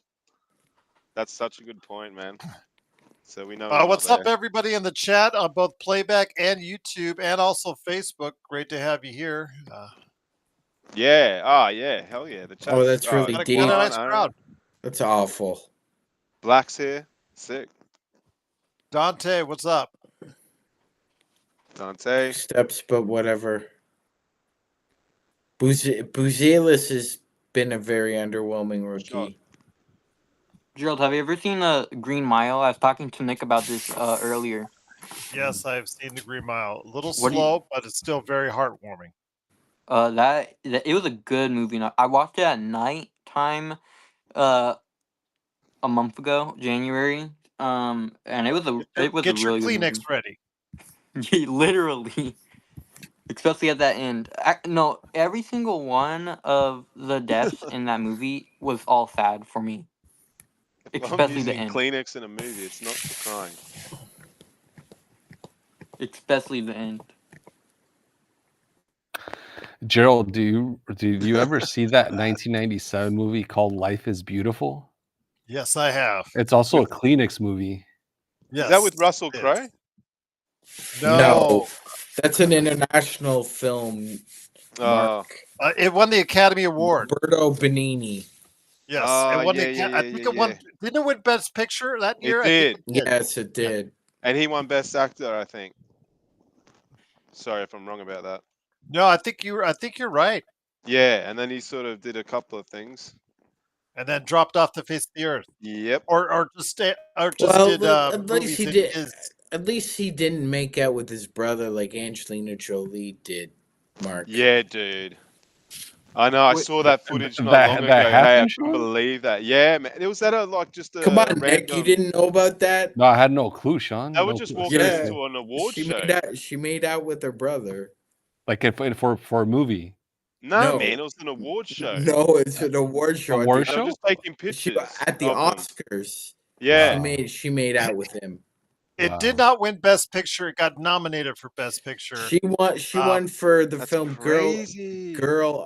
That's such a good point, man. So we know he's not What's up, there. everybody in the chat on both playback and YouTube, and also Facebook? Great to have you here. Yeah. Ah, yeah. Hell yeah. The Oh, chat's that's really Got a deep. Juan, nice Aaron, crowd. That's awful. Black's here. Sick. Dante, what's up? Dante. Steps, but whatever. Buzelis has been a very underwhelming Shot. rookie. Gerald, have you ever seen Green Mile? I was talking to Nick about this earlier. Yes, I've seen the Green Mile. A little What do you? slow, but it's still very heartwarming. That it was a good movie. I watched it at night time, uh, a month ago, January. And it was a Get your really good Kleenex movie. ready. Literally, especially at that end. No, every single one of the deaths in that movie was all sad for me, If I'm especially the using end. Kleenex in a movie, it's not for crying. Especially the end. Gerald, did you ever see that 1997 movie called Life is Beautiful? Yes, I have. It's also With a Kleenex movie. Yes. is that with Russell it is. Crowe? No. That's an international film, Mark. It won the Academy Award. Roberto Benigni. Yes, it won Yeah, the. yeah, I yeah, think yeah, it won. yeah. Didn't it win Best Picture that It year? I think did. it did. Yes, it did. And he won Best Actor, I think. Sorry if I'm wrong about that. No, I think you're right. Yeah, and then he sort of did a couple of things. and then dropped off the face of the earth, Yep. or just Well, did at least movies he in did. his. At least he didn't make out with his brother like Angelina Jolie did. Mark. Yeah, dude. I know. I Wait, saw that footage not long That ago. Hey, I happened, couldn't Sean? believe that. Yeah, man. It was that like just Come a on, Nick. You random. didn't know about that? No, I had no clue, They Sean. were No just clue. walking Yeah, Seriously. into an award she made show. out. She made out with her brother. Like for a movie. Nah, man, No, it was an award show. no, it's an award show at Award the They were show? just taking she pictures at the of them. Oscars. Yeah. She made out with him. It did Wow. not win Best Picture. It got nominated for Best Picture. She won for the That's film crazy. Girl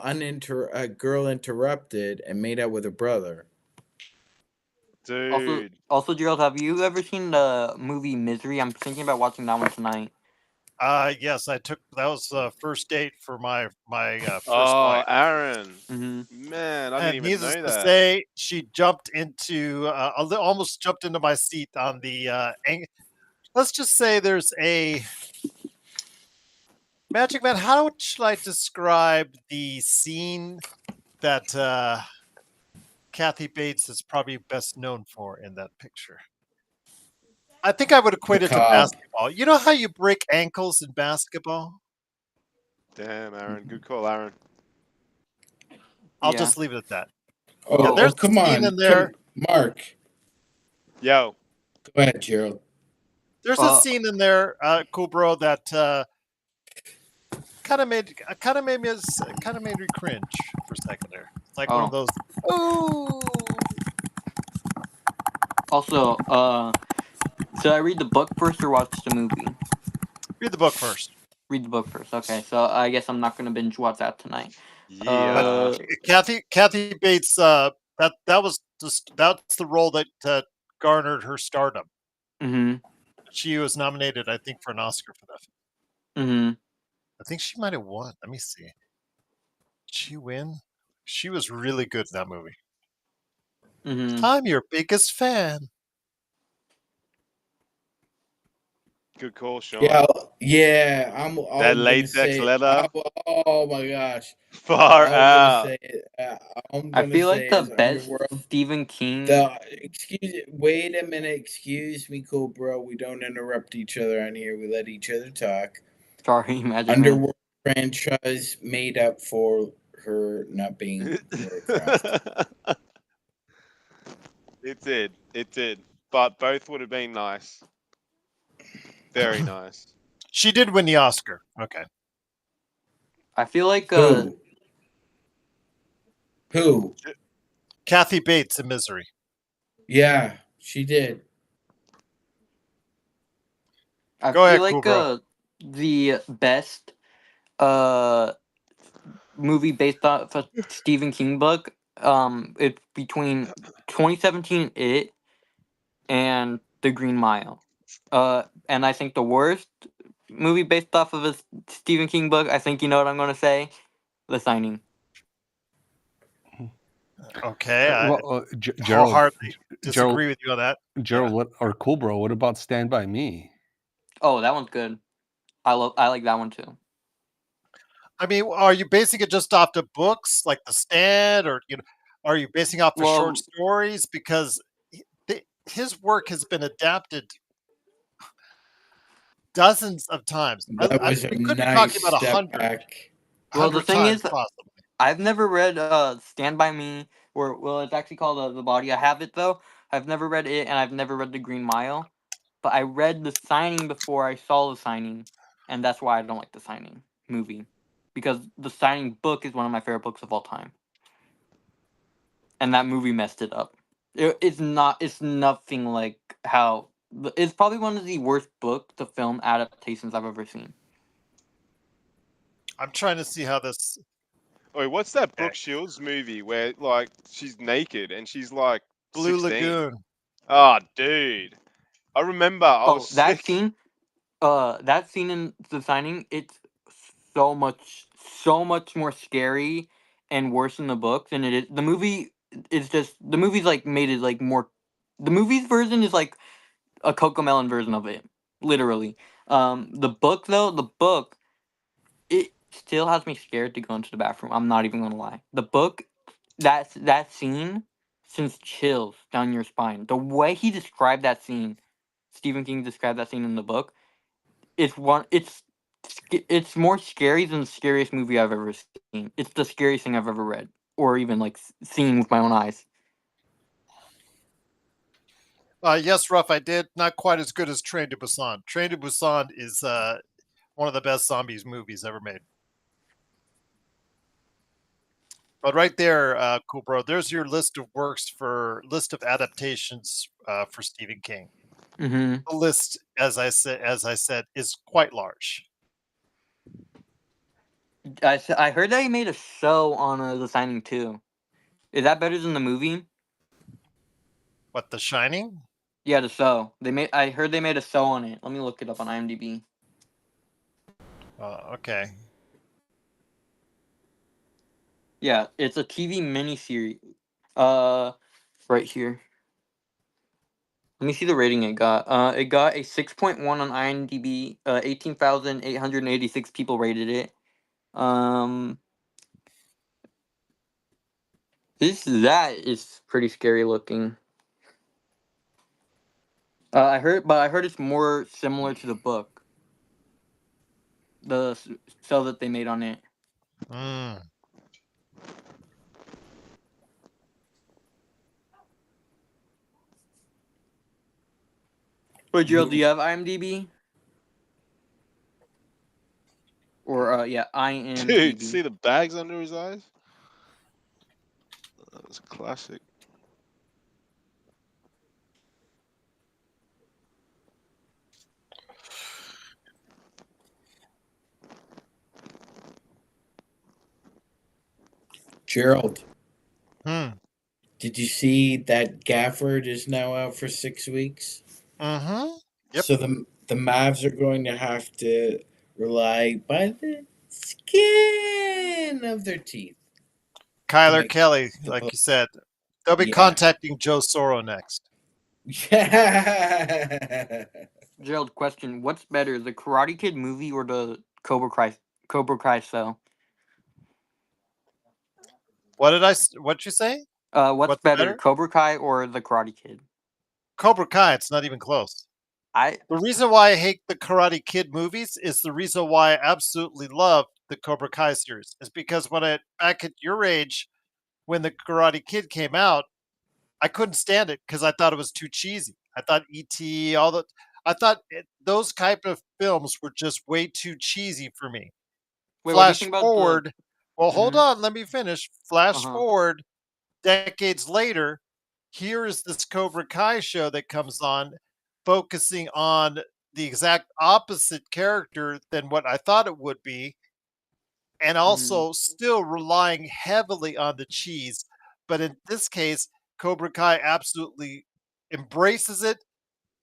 Interrupted and made out with her brother. Dude. also, Gerald, have you ever seen the movie Misery? I'm thinking about watching that one tonight. Yes, I took that was first date for my first Oh, wife. Aaron. Mm-hmm. Man, I didn't And even needless know to that. say, she jumped into almost jumped into my seat on the. Let's just say there's a Magic Man. How should I describe the scene that Kathy Bates is probably best known for in that picture? I think I would equate it to Cobb. basketball. You know how you break ankles in basketball? Damn, Aaron. Good call, Aaron. I'll Yeah. just leave it at that. Oh, there's come a scene on, in there. Mark. Yo. Go ahead, Gerald. There's a scene in there, cool bro, that kind of made me cringe for a second there. It's like one of those. Ooh. Also, should I read the book first or watch the movie? Read the book first. Read the book first. Okay, so I guess I'm not gonna binge watch that tonight. Yeah. Kathy Bates. That's the role that garnered her stardom. Mm-hmm. She was nominated, I think, for an Oscar for that. Mm-hmm. I think she might have won. Let me see. Did she win? She was really good in that movie. Mm-hmm. I'm your biggest fan. Good call, Sean. Yeah. I'm That gonna latex say. leather. Oh my gosh. Far I'm out. gonna say it. I'm I gonna feel say like the is best Underworld. Stephen King. Wait a minute. Excuse me, cool bro. We don't interrupt each other on here. We let each other talk. Sorry, Magic Underworld franchise made up for her not being choreographed. It did. It did. But both would have been nice. Very nice. She did win the Oscar. Okay. I feel like Who? Kathy Bates in Misery. Yeah, she did. I Go feel ahead, like cool bro. the best movie based off a Stephen King book. It's between 2017 It and The Green Mile. And I think the worst movie based off of a Stephen King book, I think you know what I'm gonna say, The Signing. Okay, I Gerald, wholeheartedly disagree Gerald, with you on that. Gerald, what or cool bro? What about Stand by Me? Oh, that one's good. I like that one too. I mean, are you basing it just off the books, like The Stand, or are you basing off the short stories? Because his work has been adapted dozens of times. That was we a could be nice talking about step back. Well, the thing times is, possibly. I've never read Stand by Me, or well, it's actually called The Body. I have it though. I've never read it, and I've never read The Green Mile. But I read The Signing before I saw The Signing, and that's why I don't like The Signing movie, because The Signing book is one of my favorite books of all time, and that movie messed it up. It's not. It's nothing like how. It's probably one of the worst book to film adaptations I've ever seen. I'm trying to see how this. Wait, what's that Brooke Shields movie where like she's naked and she's like Blue 16? Lagoon. Oh, dude. I remember I was that sick. scene. That scene in The Signing, it's so much more scary and worse in the book than it is. The movie is just the movie's like made it like more. The movie's version is like a Cocomelon version of it, literally. The book though, it still has me scared to go into the bathroom. I'm not even gonna lie. The book, that scene sends chills down your spine. The way he described that scene, Stephen King described that scene in the book. It's more scary than the scariest movie I've ever seen. It's the scariest thing I've ever read, or even like seen with my own eyes. Yes, Ruff, I did. Not quite as good as Train to Busan. Train to Busan is one of the best zombies movies ever made. But right there, cool bro. There's your list of list of adaptations for Stephen King. Mm-hmm. The list, as I said, is quite large. I heard that he made a show on The Signing too. Is that better than the movie? What, The Shining? Yeah, the show. I heard they made a show on it. Let me look it up on IMDb. Okay. Yeah, it's a TV miniseries. Right here. Let me see the rating it got. It got a 6.1 on IMDb. 18,886 people rated it. That is pretty scary looking. I heard it's more similar to the book. The show that they made on it. Mm. Wait, Gerald, do you have IMDb? Or IMDb. Dude, see the bags under his eyes? That was classic. Gerald, Hmm. did you see that Gafford is now out for 6 weeks? Mm-hmm. Yep. So the Mavs are going to have to rely by the skin of their teeth. Kyler Kelly, like you said. They'll be contacting Joe Soro next. Yeah. Gerald, question: what's better, the Karate Kid movie or the Cobra Kai show? What'd you say? What's better, Cobra Kai or the Karate Kid? Cobra Kai. It's not even close. The reason why I hate the Karate Kid movies is the reason why I absolutely love the Cobra Kai series. Is because back at your age, when the Karate Kid came out, I couldn't stand it because I thought it was too cheesy. I thought E.T., those type of films were just way too cheesy for me. Wait, Flash forward. Well, hold Mhm. on. Let me finish. Flash forward decades later. Here is this Cobra Kai show that comes on, focusing on the exact opposite character than what I thought it would be, and also still relying heavily on the cheese. But in this case, Cobra Kai absolutely embraces it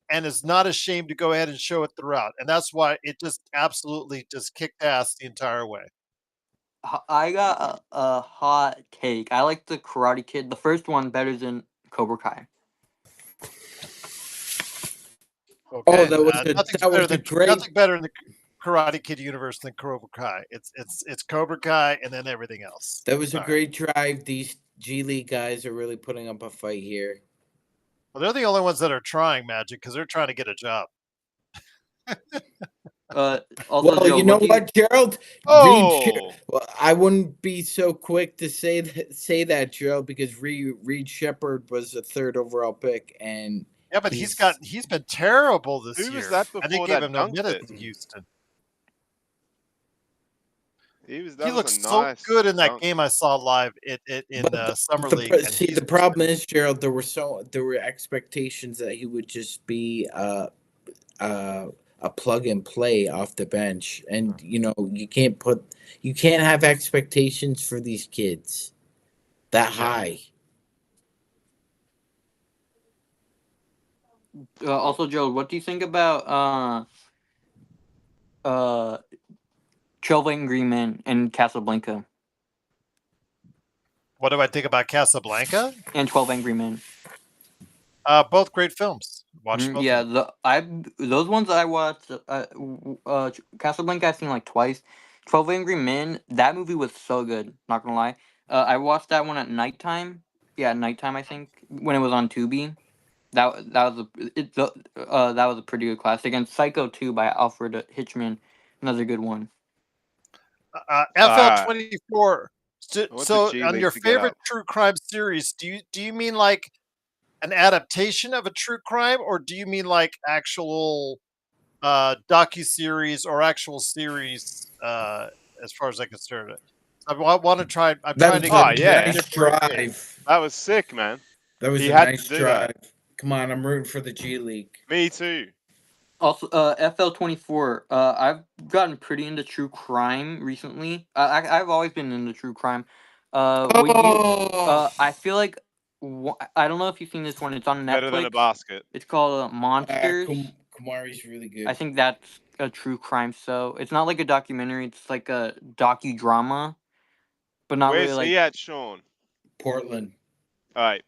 and is not ashamed to go ahead and show it throughout. And that's why it just absolutely just kicked ass the entire way. I got a hot take. I like the Karate Kid, the first one, better than Cobra Kai. Okay. Oh, that was nothing better in the Karate Kid universe than Cobra Kai. It's Cobra Kai and then everything else. That was a great drive. These G League guys are really putting up a fight here. Well, they're the only ones that are trying, Magic, because they're trying to get a job. Also, well, you know what, Gerald? Oh, well, I wouldn't be so quick to say that, Gerald, because Reed Shepard was a 3rd overall pick, and yeah, but he's been terrible this year. Who was that and they before gave that him no dunked minutes it? in Houston. He He looked so good in that game I saw live in Summer League. See, the problem is, Gerald, there were expectations that he would just be a plug and play off the bench, and you can't have expectations for these kids that high. Also, Gerald, what do you think about 12 Angry Men and Casablanca? What do I think about Casablanca? And 12 Angry Men. Both great films. Watch both. Yeah, those ones I watched. Casablanca I've seen like twice. 12 Angry Men. That movie was so good. Not gonna lie. I watched that one at nighttime, Yeah, nighttime. I think when it was on Tubi. That was a pretty good classic. And Psycho 2 by Alfred Hitchman, another good one. FL24. So, I want the so G on League your to get favorite up. true crime series, do you mean like an adaptation of a true crime, or do you mean like actual docu-series or actual series, as far as I concerned it? Want to try. I'm That trying was to Oh a yeah, nice differentiate. drive. that was sick, man. That was He a had to nice do that. drive. Come on, I'm rooting for the G League. Me too. Also, FL24. I've gotten pretty into true crime recently. I've always been into true crime. Would you? Oh, I feel like I don't know if you've seen this one. It's on Better than a Netflix. basket. It's called Monsters. Kumari's really good. I think that's a true crime. So it's not like a documentary. It's like a docudrama, but not really Where's like. he at, Sean? Portland. All right.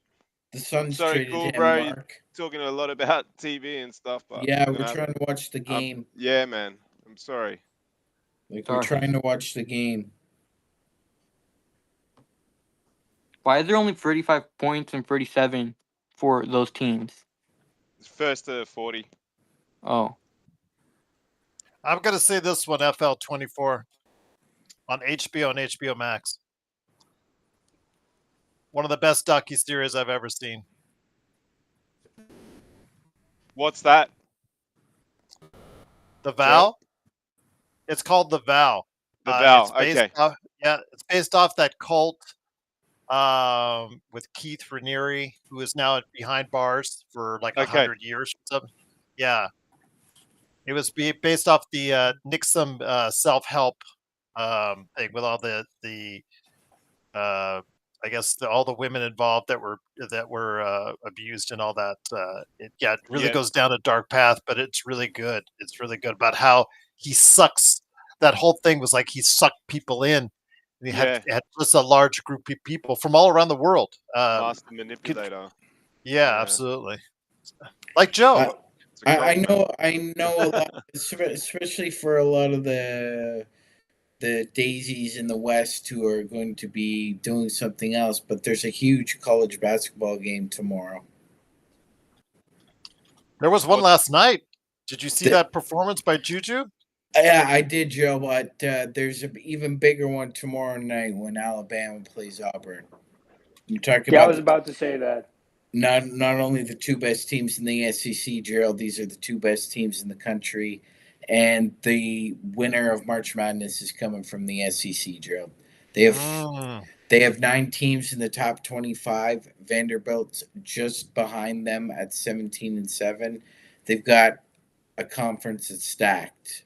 The Suns Sorry, traded cool, him, bro. You're Mark. talking a lot about TV and stuff, but Yeah, I'm we're gonna have trying to watch the game. yeah, man. I'm sorry. Like, we're Sorry. trying to watch the game. Why is there only 35 points and 37 for those teams? First to 40. Oh. I'm gonna say this one, FL24, on HBO and HBO Max. One of the best docu-series I've ever seen. What's that? The Joe? Vow. It's called The Vow. The Vow. It's based Okay. off, it's based off that cult with Keith Raniere, who is now behind bars for like Okay. 100 years or something. Yeah, it was based off the Nixon self-help thing with all the uh, I guess all the women involved that were abused and all that. It really Yeah. goes down a dark path, but it's really good. It's really good about how he sucks. That whole thing was like he sucked people in. And he Yeah. had just a large group of people from all around the world. Master manipulator. Yeah, absolutely. Like Joe. It's a I cult, know, man. I know a lot, especially for a lot of the daisies in the West who are going to be doing something else. But there's a huge college basketball game tomorrow. There was one last night. Did you see The- that performance by Juju? Yeah, I did, Joe. But there's an even bigger one tomorrow night when Alabama plays Auburn. You're talking Yeah, I about was about to say that. not only the two best teams in the SEC, Gerald. These are the two best teams in the country, and the winner of March Madness is coming from the SEC, Gerald. They have 9 teams in the top 25. Vanderbilt's just behind them at 17-7. They've got a conference that's stacked.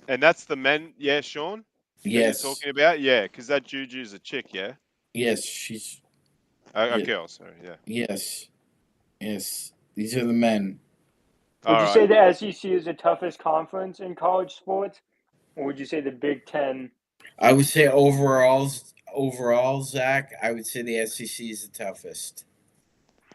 And that's the men, yeah, Sean? Yes. That you're talking about? Yeah, because that Juju's a chick, yeah? Yes, she's A girl, sorry, yeah. yes. Yes. These are the men. Would you say the SEC is the toughest conference in college sports? Or would you say the Big Ten? I would say overall, Zach, I would say the SEC is the toughest.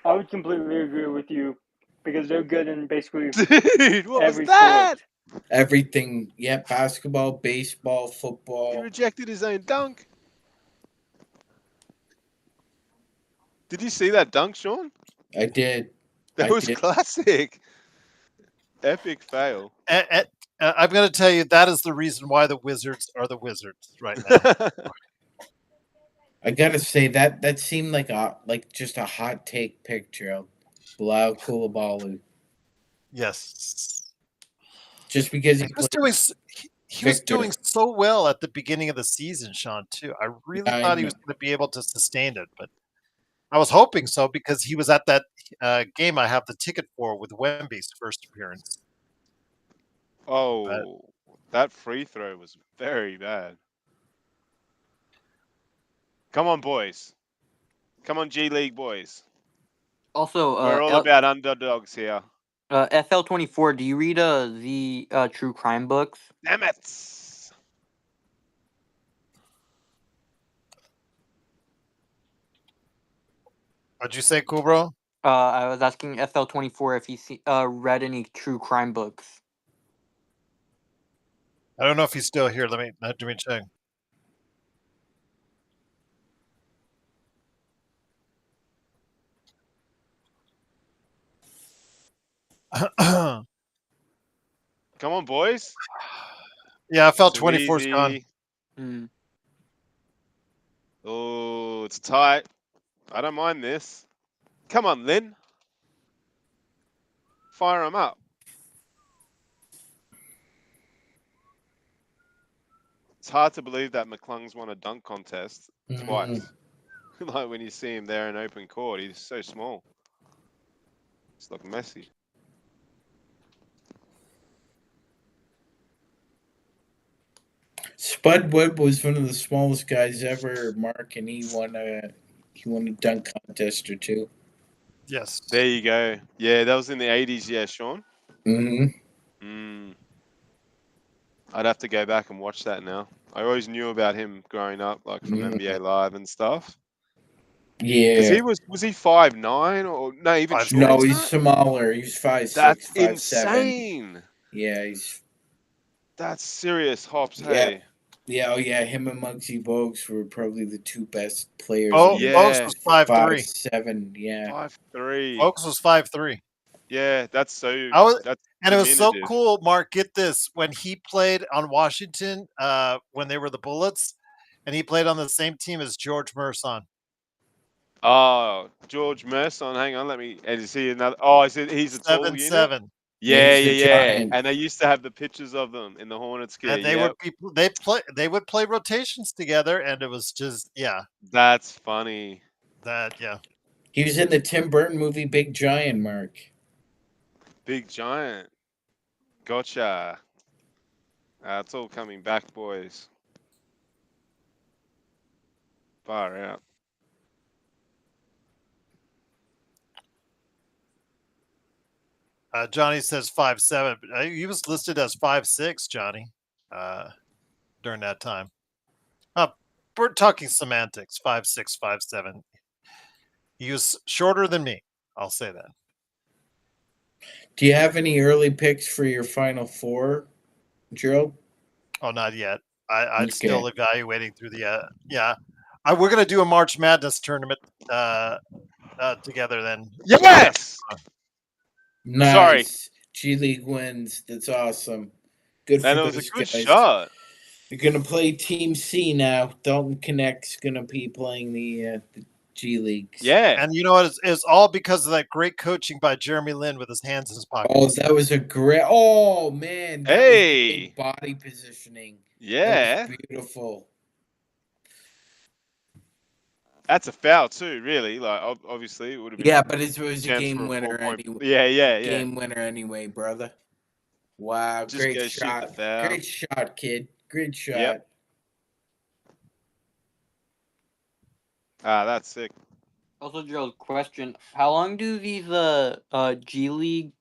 I would completely agree with you because they're good in basically Dude, what was every that? sport. Everything. Yeah, basketball, baseball, football. He rejected his own dunk. Did you see that dunk, Sean? I did. That was classic. Epic fail. I'm going to tell you that is the reason why the Wizards are the Wizards right now. I gotta say that seemed like just a hot take pick, Gerald. Bilal Koulibaly. Yes. Just because he was doing so well at the beginning of the season, Sean, too. I really thought he was going to be able to sustain it, but I was hoping so because he was at that game I have the ticket for with Wemby's first appearance. Oh, that free throw was very bad. Come on, boys. Come on, G League boys. Also, we're all about underdogs here. FL24, do you read the true crime books? Damn it! What'd you say, cool bro? I was asking FL24 if he read any true crime books. I don't know if he's still here. Let me check. Yeah, Come on, boys. I felt Too 24's gone. easy. Mm. Oh, it's tight. I don't mind this. Come on, Lynn. Fire them up. It's hard to believe that McClung's won a dunk contest twice. Like when you see him there in open court, he's so small. It's like Messi. Spud Webb was one of the smallest guys ever, Mark, and he won a dunk contest or two. Yes. There you go. Yeah, that was in the 80s, yeah, Sean. Mm-hmm. I'd have to go back and watch that now. I always knew about him growing up, like from NBA Live and stuff. Because Yeah. he was he 5'9" or no, even 5'6". shorter No, than he's that? smaller. He's 5'6", That's 5'7". insane. Yeah, he's That's serious hops, yeah. hey. Yeah, oh yeah, him and Muggsy Bogues were probably the two best players Oh, in the Bogues Yeah, was 5'3". 5'7", yeah. 5'3". Bogues was 5'3". Yeah, that's so I was, that's and it was so diminutive. cool. Mark, get this: when he played on Washington, when they were the Bullets, and he played on the same team as George Merson. Oh, George Merson. Hang on, let me. And is he another? Oh, is it? He's a tall unit. 7'7". Yeah, Yeah, he's a yeah, yeah. giant. And they used to have the pictures of them in the Hornets gear. And Yep, they would play rotations together, and it was just that's funny. yeah. He was in the Tim Burton movie Big Giant, Mark. Big giant. Gotcha. It's all coming back, boys. Far out. Johnny says 5'7", but he was listed as 5'6", Johnny, during that time. We're talking semantics. 5'6", 5'7". He was shorter than me. I'll say that. Do you have any early picks for your Final Four, Gerald? Oh, not yet. I'm Okay. still evaluating through the we're gonna do a March Madness tournament together then. Yes. Nice. Sorry. G League wins. That's awesome. Good for And it was a those good guys. shot. You're gonna play Team C now. Dalton Connect's gonna be playing the G Leagues. Yeah. And you know what? It's all because of that great coaching by Jeremy Lin with his hands in his pockets. Oh, that was a great. Oh man, that was great body positioning. Yeah. That was beautiful. That's a foul too, really. Like obviously it would have been. Yeah, but it was a chance game for a winner 4-point. anyway. Yeah. Game winner anyway, brother. Wow, Just great go shoot the shot. foul. Great shot, kid. Great shot. Yep. That's sick. Also, Gerald, question: how long do these G League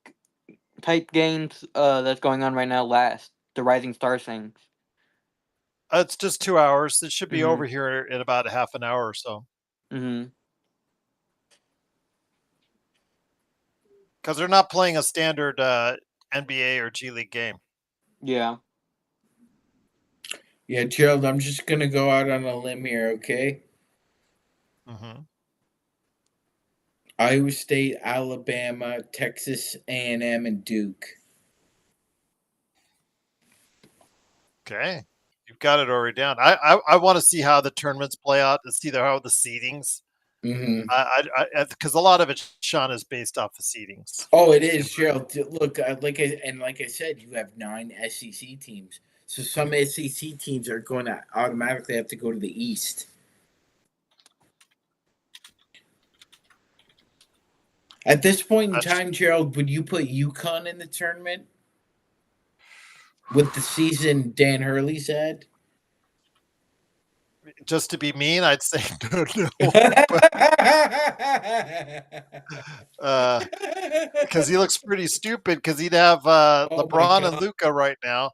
type games that's going on right now last? The Rising Star things. It's just 2 hours. It should be Mhm. over here in about half an hour or so. Mm-hmm. Because they're not playing a standard NBA or G League game. Yeah. Yeah, Gerald, I'm just gonna go out on a limb here, okay? Mm-hmm. Iowa State, Alabama, Texas A&M, and Duke. Okay, you've got it already down. I want to see how the tournaments play out. To see how the seedings. Mm-hmm. Because a lot of it, Sean, is based off the seedings. Oh, it is, Gerald. Look, like I said, you have 9 SEC teams. So some SEC teams are going to automatically have to go to the East. At this point in time, Gerald, would you put UConn in the tournament with the season Dan Hurley's had? Just to be mean, I'd say no. Because he looks pretty stupid. Because he'd have LeBron and Luca right now.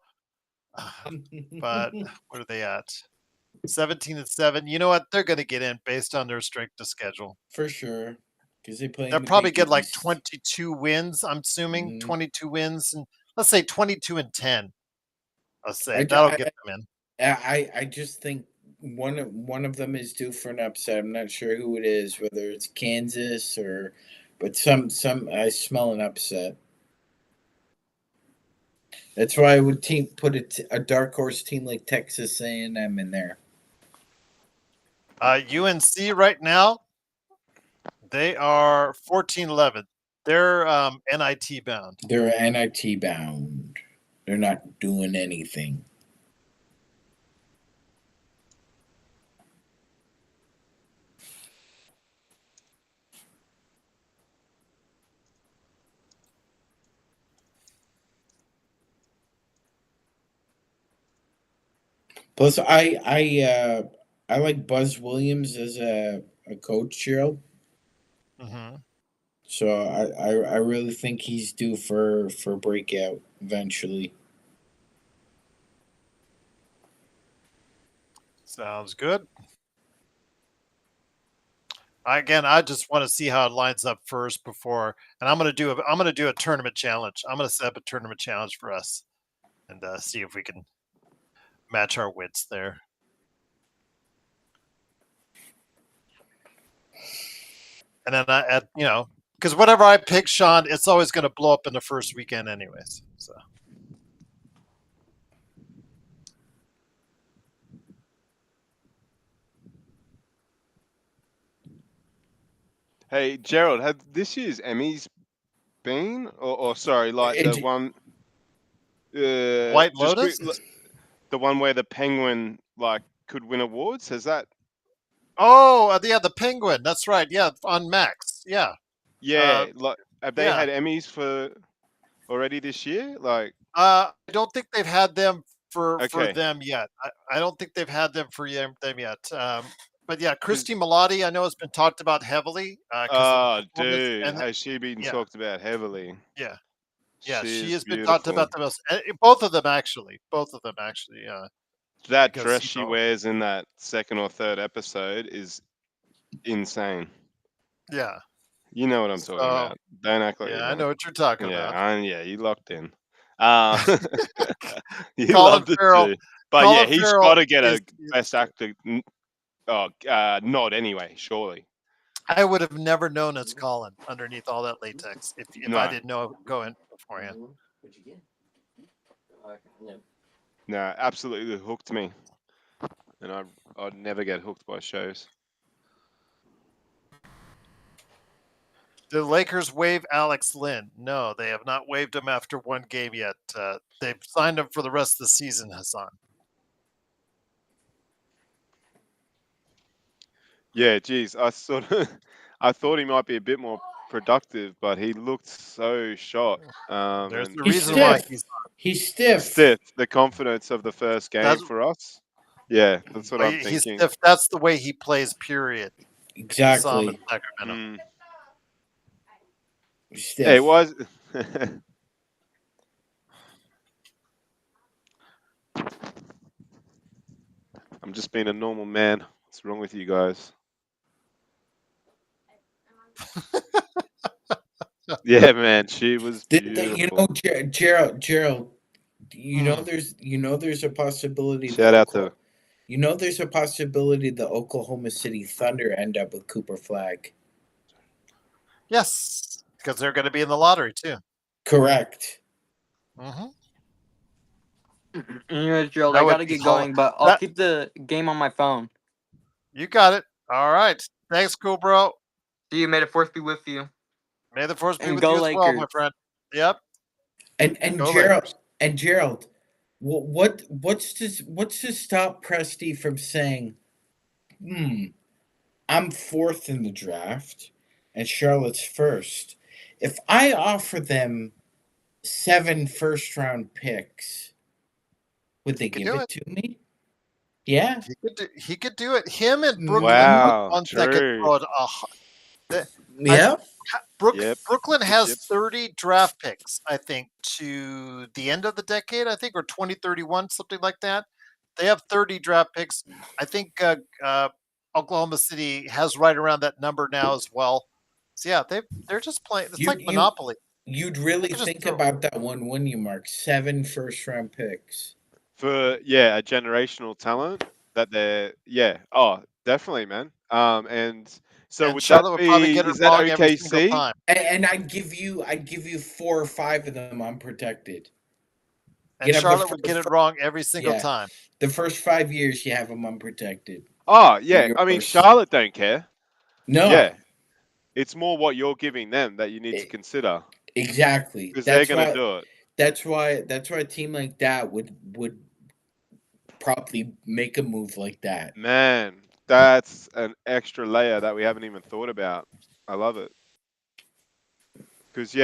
But what are they at? 17-7. You know what? They're going to get in based on their strength of schedule. For sure. Because they play. They'll probably get like 22 wins. I'm assuming 22 wins, and let's say 22-10. Let's say that'll get them in. I just think one of them is due for an upset. I'm not sure who it is, whether it's Kansas but some I smell an upset. That's why I would put a dark horse team like Texas A&M in there. UNC right now, they are 14-11. They're NIT bound. They're NIT bound. They're not doing anything. Plus, I like Buzz Williams as a coach, Gerald. Mm-hmm. So I really think he's due for breakout eventually. Sounds good. I just want to see how it lines up first before, and I'm gonna do a tournament challenge. I'm gonna set up a tournament challenge for us, and see if we can match our wits there. And then because whatever I pick, Sean, it's always going to blow up in the first weekend, anyways. So. Hey, Gerald, have this year's Emmys been, or sorry, like the one, White Lotus, the one where the penguin like could win awards? Has that? Oh, yeah, the Penguin. That's right. Yeah, on Max. Yeah. Yeah, like have they had Emmys for already this year? Like, I don't think they've had them for okay. them yet. I don't think they've had them for them yet. But yeah, Christy Milotti, I know has been talked about heavily. Oh, dude, and has she been talked about heavily? Yeah, yeah, she has been beautiful. talked about the most. Both of them actually. Yeah. That dress she wears in that second or third episode is insane. Yeah. You know what I'm talking about. Don't act like you don't. I know what you're talking about. Yeah, you locked in. You Colin loved it Farrell, too. But Colin yeah, he's Farrell got to get a best actor nod anyway, surely. I would have never known it's Colin underneath all that latex if I didn't know going beforehand. No, absolutely hooked me. And I'd never get hooked by shows. The Lakers waive Alex Lynn. No, they have not waived him after one game yet. They've signed him for the rest of the season, Hassan. Yeah, geez, I thought he might be a bit more productive, but he looked so shot. There's the reason why he's stiff. Stiff. The confidence of the first game for us. Yeah, that's what I'm thinking. He's stiff. That's the way he plays. Period. Exactly. Stiff. Hey, was. I'm just being a normal man. What's wrong with you guys? Yeah, man, she was beautiful. Gerald, you know there's a possibility. Shout out to. There's a possibility the Oklahoma City Thunder end up with Cooper Flagg. Yes, because they're going to be in the lottery too. Correct. Mm-hmm. Anyways, Gerald, I got to get going, but I'll keep the game on my phone. You got it. All right. Thanks, cool bro. See you. May the force be with you. May the force be with you as well, my friend. Yep. And Gerald, what's to stop Presti from saying, I'm fourth in the draft and Charlotte's first. If I offer them 7 first-round picks, would they give it to me? Yeah, he could do it. Him and Brooklyn. Wow, yeah. Brooklyn has 30 draft picks, I think, to the end of the decade, I think, or 2031, something like that. They have 30 draft picks. I think Oklahoma City has right around that number now as well. So yeah, they're just playing. It's like Monopoly. You'd really think about that one, wouldn't you, Mark? 7 first-round picks for a generational talent that they're definitely, man. And so would that be is that OKC? And I'd give you 4 or 5 of them unprotected. And Charlotte would get it wrong every single time. The first 5 years, you have them unprotected. Oh yeah, I mean Charlotte don't care. No. Yeah, it's more what you're giving them that you need to consider. Exactly, because they're gonna do it. That's why a team like that would probably make a move like that. Man, that's an extra layer that we haven't even thought about. I love it. Because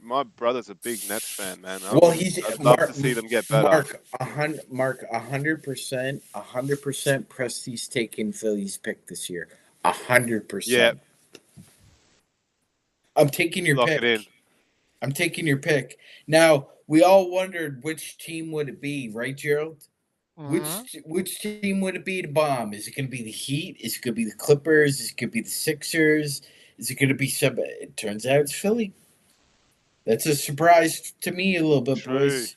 my brother's a big Nets fan, man. I'd love to see them get better. Mark, 100%, Presti's taking Philly's pick this year. 100%. Yeah. I'm taking your Lock pick. it in. I'm taking your pick. Now, we all wondered which team would it be, right, Gerald? Which team would it be to bomb? Is it going to be the Heat? Is it going to be the Clippers? Is it going to be the Sixers? Is it going to be some? It turns out it's Philly. That's a surprise to me a little bit, boys.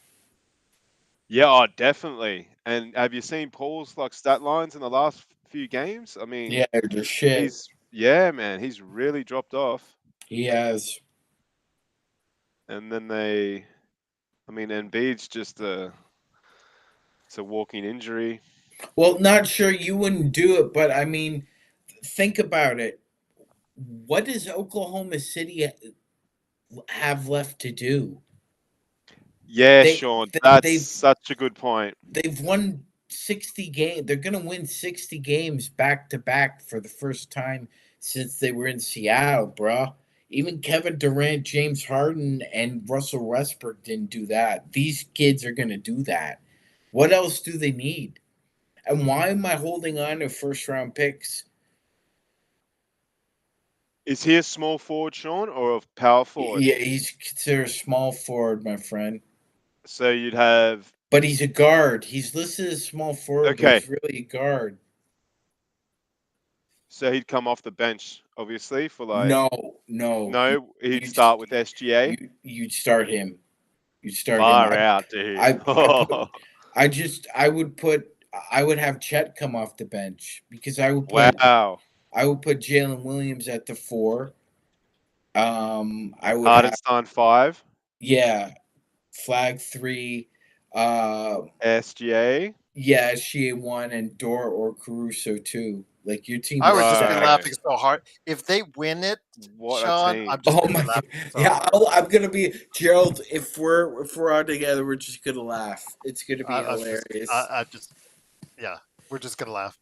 Yeah, oh, definitely. And have you seen Paul's stat lines in the last few games? I mean, yeah, they're shit. Man, he's really dropped off. He has. And then Embiid's just it's a walking injury. Well, not sure you wouldn't do it, but I mean, think about it. What does Oklahoma City have left to do? Yeah, Sean, that's such a good point. They've won 60 games. They're going to win 60 games back to back for the first time since they were in Seattle, bro. Even Kevin Durant, James Harden, and Russell Westbrook didn't do that. These kids are going to do that. What else do they need? And why am I holding on to first-round picks? Is he a small forward, Sean, or a power forward? Yeah, he's considered a small forward, my friend. So you'd have... But he's a guard. He's listed as small forward, but he's really a guard. So he'd come off the bench, obviously, for No, he'd start with SGA? You'd start him. You'd start Far him. out, dude. I would have Chet come off the bench because I would put Jalen Williams at the 4. I would Hardenstein 5. Yeah. Flag 3. SGA. Yeah, SGA 1 and Dort or Caruso 2. Like your team. I would just be laughing so hard if they win it. Sean, I'm just gonna be laughing so hard. I'm gonna be Gerald. If we're all together, we're just gonna laugh. It's gonna be hilarious. We're just gonna laugh.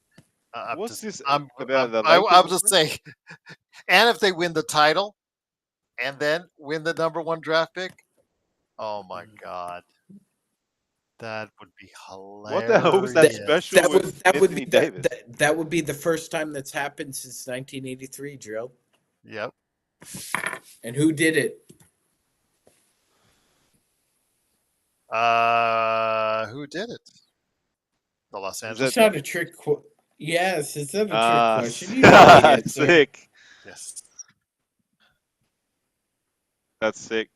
What's this about the Lakers? I would just say, and if they win the title, and then win the number 1 draft pick, oh my god. That would be hilarious. What the hell was that special with Anthony Davis? That would be the first time that's happened since 1983, Gerald. Yep. And who did it? Who did it? The Los Angeles. It's not a trick. Yes, it's not a trick question. You know sick. Yes. That's sick.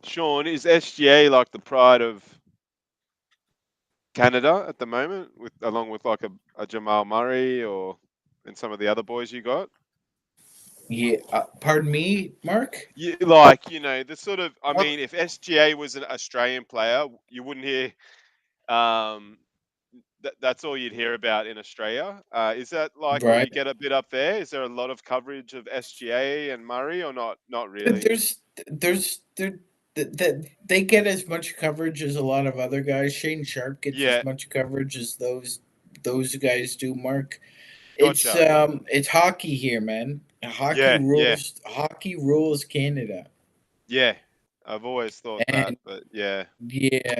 Sean, is SGA like the pride of Canada at the moment, along with like a Jamal Murray and some of the other boys you got? Yeah, pardon me, Mark? Yeah, the sort of. I mean, if SGA was an Australian player, you wouldn't hear. That's all you'd hear about in Australia. Is that like when you get a bit up there? Is there a lot of coverage of SGA and Murray, or not? Not really. They get as much coverage as a lot of other guys. Shane Sharp gets as much coverage as those guys do. Mark, gotcha. It's hockey here, man. Hockey rules. Yeah. Hockey rules Canada. Yeah, I've always thought that, but yeah.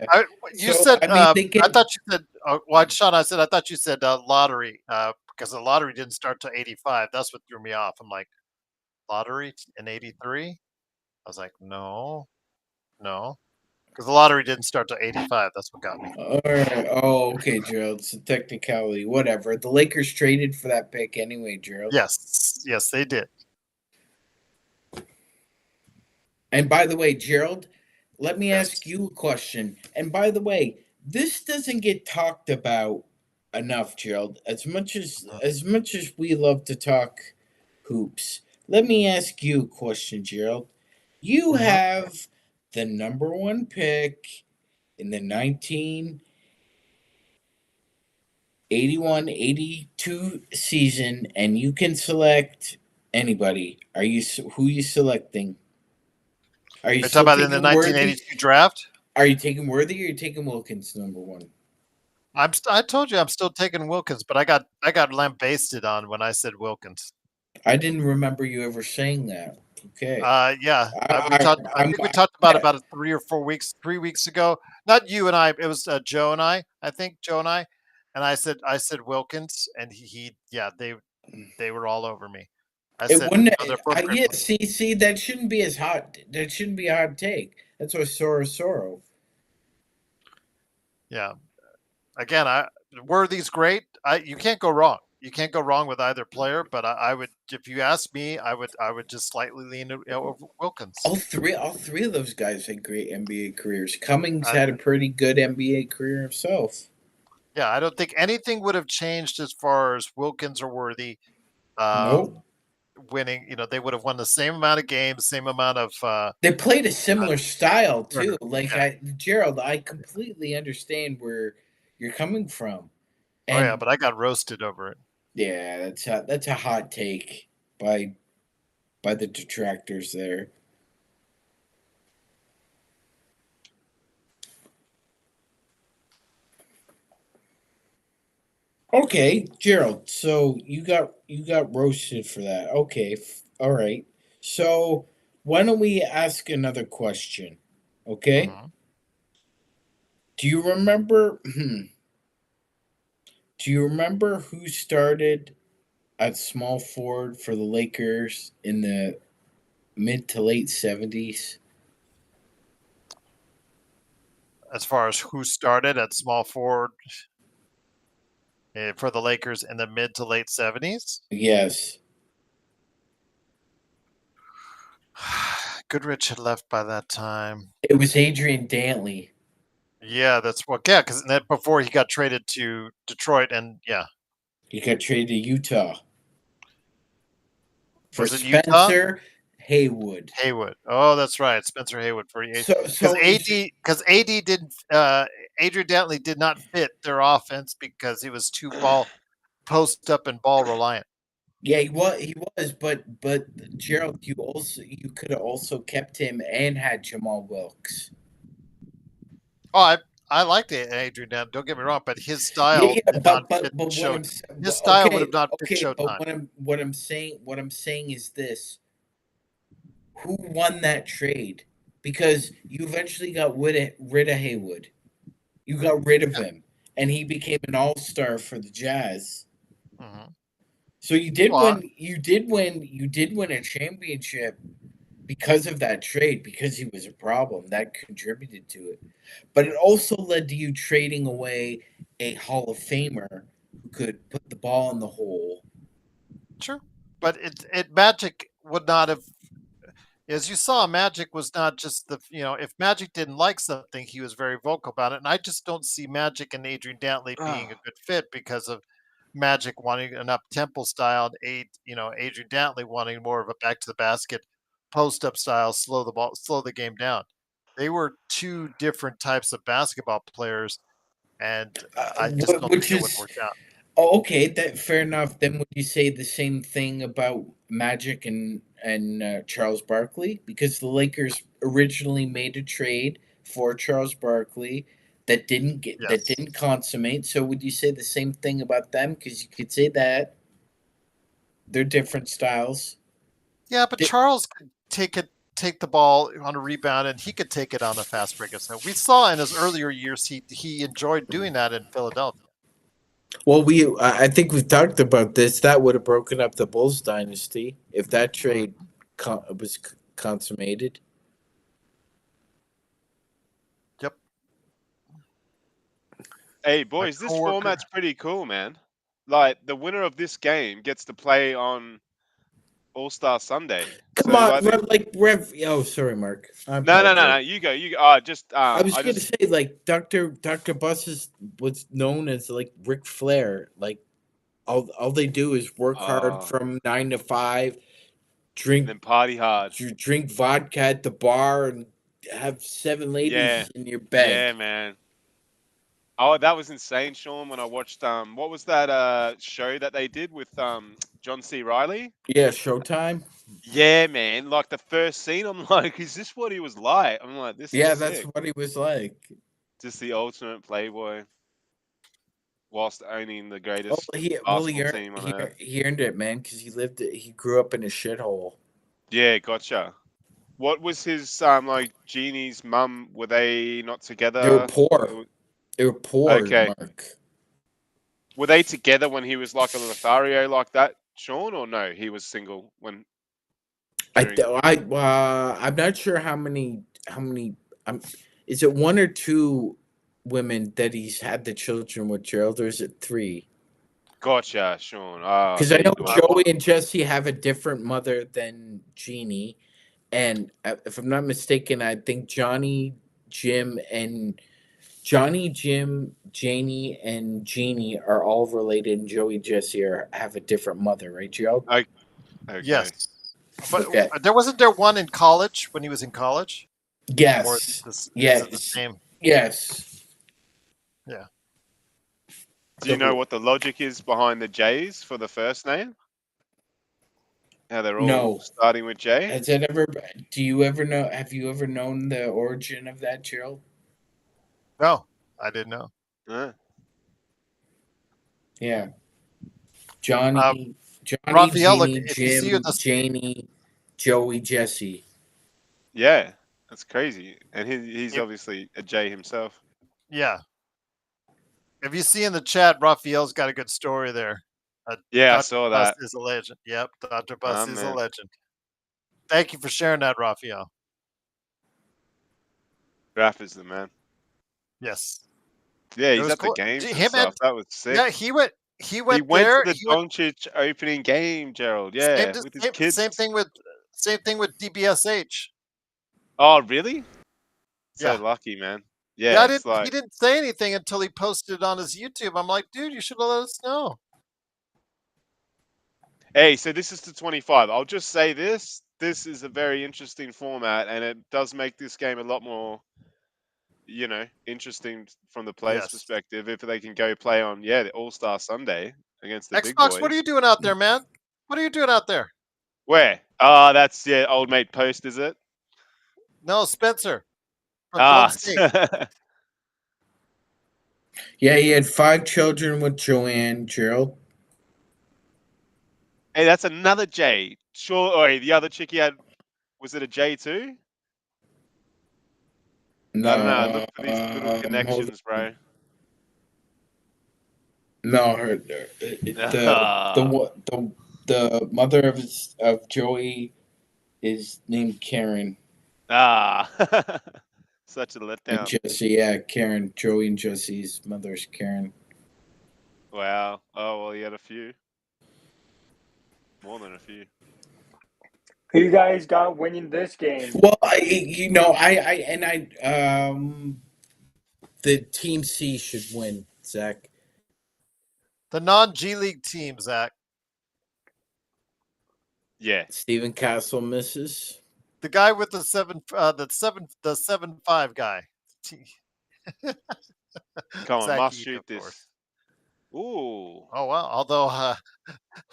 I thought you said. Sean, I thought you said lottery because the lottery didn't start till '85. That's what threw me off. I'm like, lottery in '83. I was like, no, because the lottery didn't start till '85. That's what got me. All right. Oh, okay, Gerald. It's a technicality. Whatever. The Lakers traded for that pick anyway, Gerald. Yes, they did. And by the way, Gerald, let me ask you a question. And by the way, this doesn't get talked about enough, Gerald. As much as we love to talk hoops, let me ask you a question, Gerald. You Mhm. have the number one pick in the 1981-82 season, and you can select anybody. Who you selecting? Are you Are you talking still about in the taking Worthy? 1982 draft? Are you taking Worthy or are you taking Wilkins number one? I told you I'm still taking Wilkins, but I got lambasted on when I said Wilkins. I didn't remember you ever saying that. Okay. Yeah, we I, talked. I I'm think we talked yeah. about it 3 weeks ago. Not you and I. It was Joe and I. I think Joe and I. And I said Wilkins, and yeah, they were all over me. I It said wouldn't. no, the appropriate Yeah. See, that shouldn't be as hot. That shouldn't be a hot take. That's why Sorrow. yeah. Again, Worthy's great. You can't go wrong. You can't go wrong with either player. But I would, if you ask me, I would just slightly lean over Wilkins. All three of those guys had great NBA careers. Cummings I, had a pretty good NBA career himself. yeah, I don't think anything would have changed as far as Wilkins or Worthy Nope. winning. They would have won the same amount of games, same amount of They played a similar style too. tournament. Like Yeah. Gerald, I completely understand where you're coming from, Oh yeah, and but I got roasted over it. yeah, that's a hot take by the detractors there. Okay, Gerald. So you got roasted for that. Okay, all right. So why don't we ask another question? Okay. Hmm. Do you remember? Do you remember who started at small forward for the Lakers in the mid to late 70s? As far as who started at small forward for the Lakers in the mid to late 70s, Yes, Goodrich had left by that time. it was Adrian Dantley. Yeah, that's what. Yeah, because before he got traded to Detroit, and yeah, He got traded to Utah for was it Utah? Spencer Haywood. Haywood. Oh, that's right, Spencer Haywood for So because so is AD didn't. Adrian Dantley did not fit their offense because he was too ball post up and ball reliant. Yeah, he was, but Gerald, you could have also kept him and had Jamal Wilkes. Oh, I liked Adrian Dantley. Don't get me wrong, but his Yeah, style yeah, did not fit but what show. His but, style would have not fit okay, but Showtime. what I'm saying is this: who won that trade? Because you eventually got rid of Haywood. You got rid of Yeah. him, and he became an all-star for the Jazz. Hmm. So you did Well, win. You did win a championship because of that trade, because he was a problem that contributed to it, but it also led to you trading away a Hall of Famer who could put the ball in the hole. sure, but it Magic would not have. As you saw, Magic was not just if Magic didn't like something, he was very vocal about it. And I just don't see Magic and Adrian Dantley being a good fit because of Magic wanting an up tempo style and Adrian Dantley wanting more of a back to the basket post up style, slow the game down. They were two different types of basketball players, and I just don't think Which it would is work out. Oh, okay. That fair enough. Then would you say the same thing about Magic and Charles Barkley? Because the Lakers originally made a trade for Charles Barkley that Yes. didn't consummate. So would you say the same thing about them? Because you could say that they're different styles. Yeah, but Di- Charles could take the ball on a rebound, and he could take it on the fast break. So we saw in his earlier years he enjoyed doing that in Philadelphia. Well, I think we've talked about this. That would have broken up the Bulls dynasty if that trade Mm. was consummated. Yep, Hey a boys, this coworker. format's pretty cool, man. Like the winner of this game gets to play on All Star Sunday. Come So on, like the Rev. Oh, sorry, Mark. I no. apologize. You go. You go. I was I gonna just say like Doctor Bus was known as like Ric Flair. Like all they do is work hard oh from 9 to 5. drink then party hard. drink vodka at the bar and have 7 Yeah, ladies in your yeah, bed. man. Oh, that was insane, Sean. When I watched what was that show that they did with John C. Riley? Yeah, Showtime. Yeah, man. Like the first scene, I'm like, is this what he was like? I'm like, this is Yeah, that's sick. what he was like. Just the ultimate playboy, whilst owning the Oh, greatest he basketball team on earth. he earned it, man, because he grew up in a shithole. Yeah, gotcha. What was his like Jeannie's mum? Were they not They were together? poor. They were poor, Okay. Mark. Were they together when he was like a Lothario like that, Sean, or no? He was single when during. I'm not sure how many is it one or two women that he's had the children with, Gerald, or is it three? Gotcha, Sean. Ah, Because I there you know go. Joey and Jesse have a different mother than Jeannie, and if I'm not mistaken, I think Jim, Janie, and Jeannie are all related, and Joey and Jesse have a different mother, right, Gerald? Okay. Yes, but Okay. wasn't there one in college when he was in college? Or Yes. is it the Yes. same? Yes. Yeah. Do you know what the logic is behind the J's for the first name? How they're all No. starting with J? Has that ever? Do you ever know? Have you ever known the origin of that, Gerald? No, I didn't know. Yeah. Johnny, Raphael, look, Jeannie, if you see Jim, the Janie, Joey, Jesse. Yeah, that's crazy. And he's If- obviously a J himself. yeah, if you see in the chat, Raphael's got a good story there. Yeah, I Dr. saw Bus that. is a legend. Yep, Dr. Bus Ah, is a man. legend. Thank you for sharing that, Raphael. Raph is the man. Yes. Yeah, It he's was at the cool. games and Him stuff. That was sick. yeah, he went He went to there. the He went Doncic opening game, Gerald. Yeah, with his kids. same thing with DBSH. Oh, really? So Yeah. lucky, man. Yeah, Yeah, it's he like, didn't say anything until he posted it on his YouTube. I'm like, dude, you should have let us know. hey, so this is to 25. I'll just say this. This is a very interesting format, and it does make this game a lot more, interesting from the player's Yes. perspective if they can go play on, the All-Star Sunday against the big Xbox, what are boys. you doing out there, man? What are you doing out there? Where? Oh, that's, old mate Post, is it? No, Spencer. From Ah, Golden State. Yeah, he had 5 children with Joanne, Gerald. hey, that's another J. Sure, oh, the other chick he had, was it a J too? No, I don't know. Look for these little hold connections, on. bro. No, the mother of Joey is named Karen. Ah, such a And letdown. Jesse, yeah, Karen. Joey and Jesse's mother's Karen. Wow. Oh, well, he had a few. More than a few. Who you guys got winning this game? Well, the Team C should win, Zach. The non-G League team, Zach. Yeah. Steven Castle misses. The guy with the 7-5 guy. Come on, Zach must Eaton, shoot of this. course. Ooh. Oh wow! Although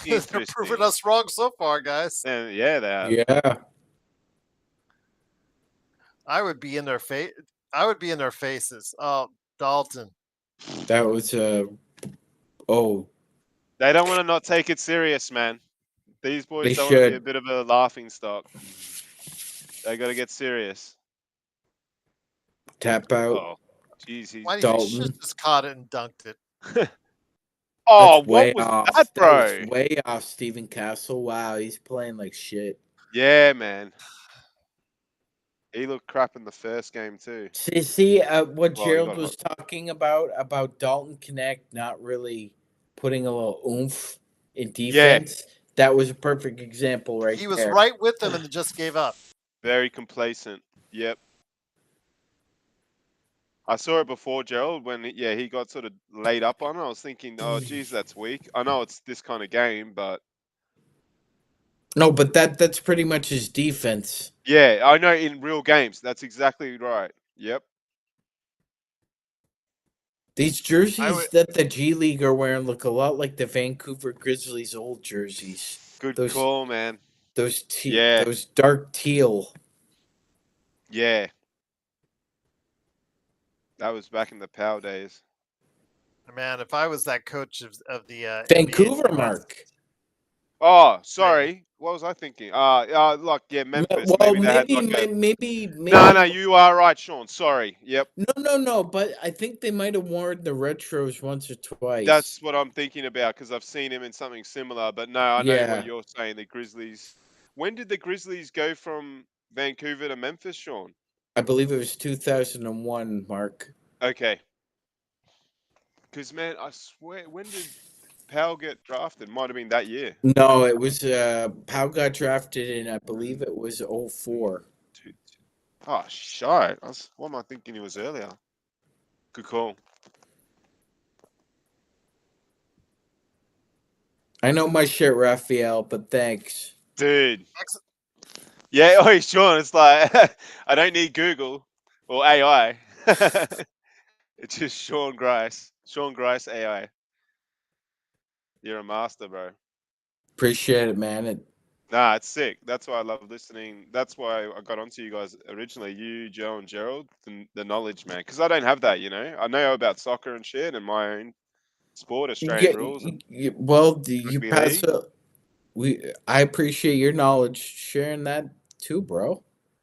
they're proving us wrong so far, guys. Yeah, they have. Yeah. I would be in their face. I would be in their faces. Oh, Dalton. That was oh. They don't want to not take it serious, man. These boys They don't want to be a should. bit of a laughing stock. They got to get serious. Tap out. Oh, jeez, Why Dalton. did you just caught it and dunked it? Oh, That's what way was off. that, bro? That was way off, Steven Castle. Wow, he's playing like shit. Yeah, man. He looked crap in the first game too. See, what Well, he Gerald got was talking about Dalton Connect not really putting a little oomph in defense. That was a perfect example right He was there. right with them and then just gave up. Very complacent. Yep. I saw it before, Gerald, when he got sort of laid up on it. I was thinking, oh, geez, that's weak. I know it's this kind of game, but No, but that's pretty much his defense. Yeah, I know in real games. That's exactly right. Yep. These jerseys that the G League are wearing look a lot like the Vancouver Grizzlies' old jerseys. Good call, man. Yeah. Those dark teal. Yeah. That was back in the Power days. Man, if I was that coach of the Vancouver, NBA, Mark. Oh, sorry. What was I thinking? Like Memphis. Well, Maybe they had like a. maybe. No, you are right, Sean. Sorry. Yep. No. But I think they might have worn the retros once or twice. That's what I'm thinking about because I've seen him in something similar. But no, I know what you're saying. The Grizzlies. When did the Grizzlies go from Vancouver to Memphis, Sean? I believe it was 2001, Mark. Okay. Because man, I swear, when did Powell get drafted? Might have been that year. No, it was Powell got drafted in, I believe it was 04. Oh, shite. What am I thinking he was earlier? Good call. I know my shit, Raphael, but thanks. Dude. Yeah, oh, Sean, it's like, I don't need Google or AI. It's just Sean Grice. Sean Grice AI. You're a master, bro. Appreciate it, man. Nah, it's sick. That's why I love listening. That's why I got onto you guys originally. You, Joe, and Gerald, the knowledge, man. Because I don't have that, you know. I know about soccer and shit and my own sport, Australian rules. Well, you pass up. I appreciate your knowledge, sharing that too, bro.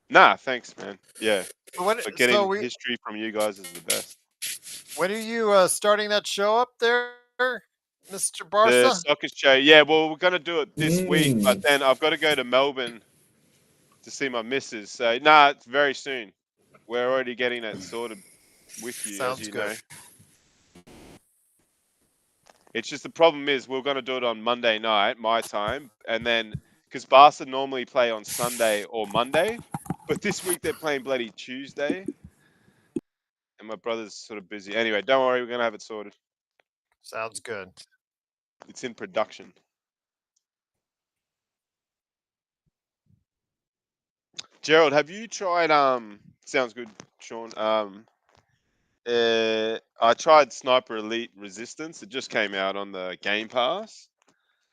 Nah, thanks, man. Yeah. But getting history from you guys is the best. When are you starting that show up there, Mr. Barca? The soccer show. Yeah, well, we're going to do it this week, but then I've got to go to Melbourne to see my missus. So, nah, it's very soon. We're already getting it sorted with you, Sounds as you good. know. It's just the problem is we're going to do it on Monday night, my time, and then because Barca normally play on Sunday or Monday, but this week they're playing bloody Tuesday, and my brother's sort of busy. Anyway, don't worry, we're going to have it sorted. Sounds good. It's in production. Gerald, have you tried? Sounds good, Sean. I tried Sniper Elite Resistance. It just came out on the Game Pass.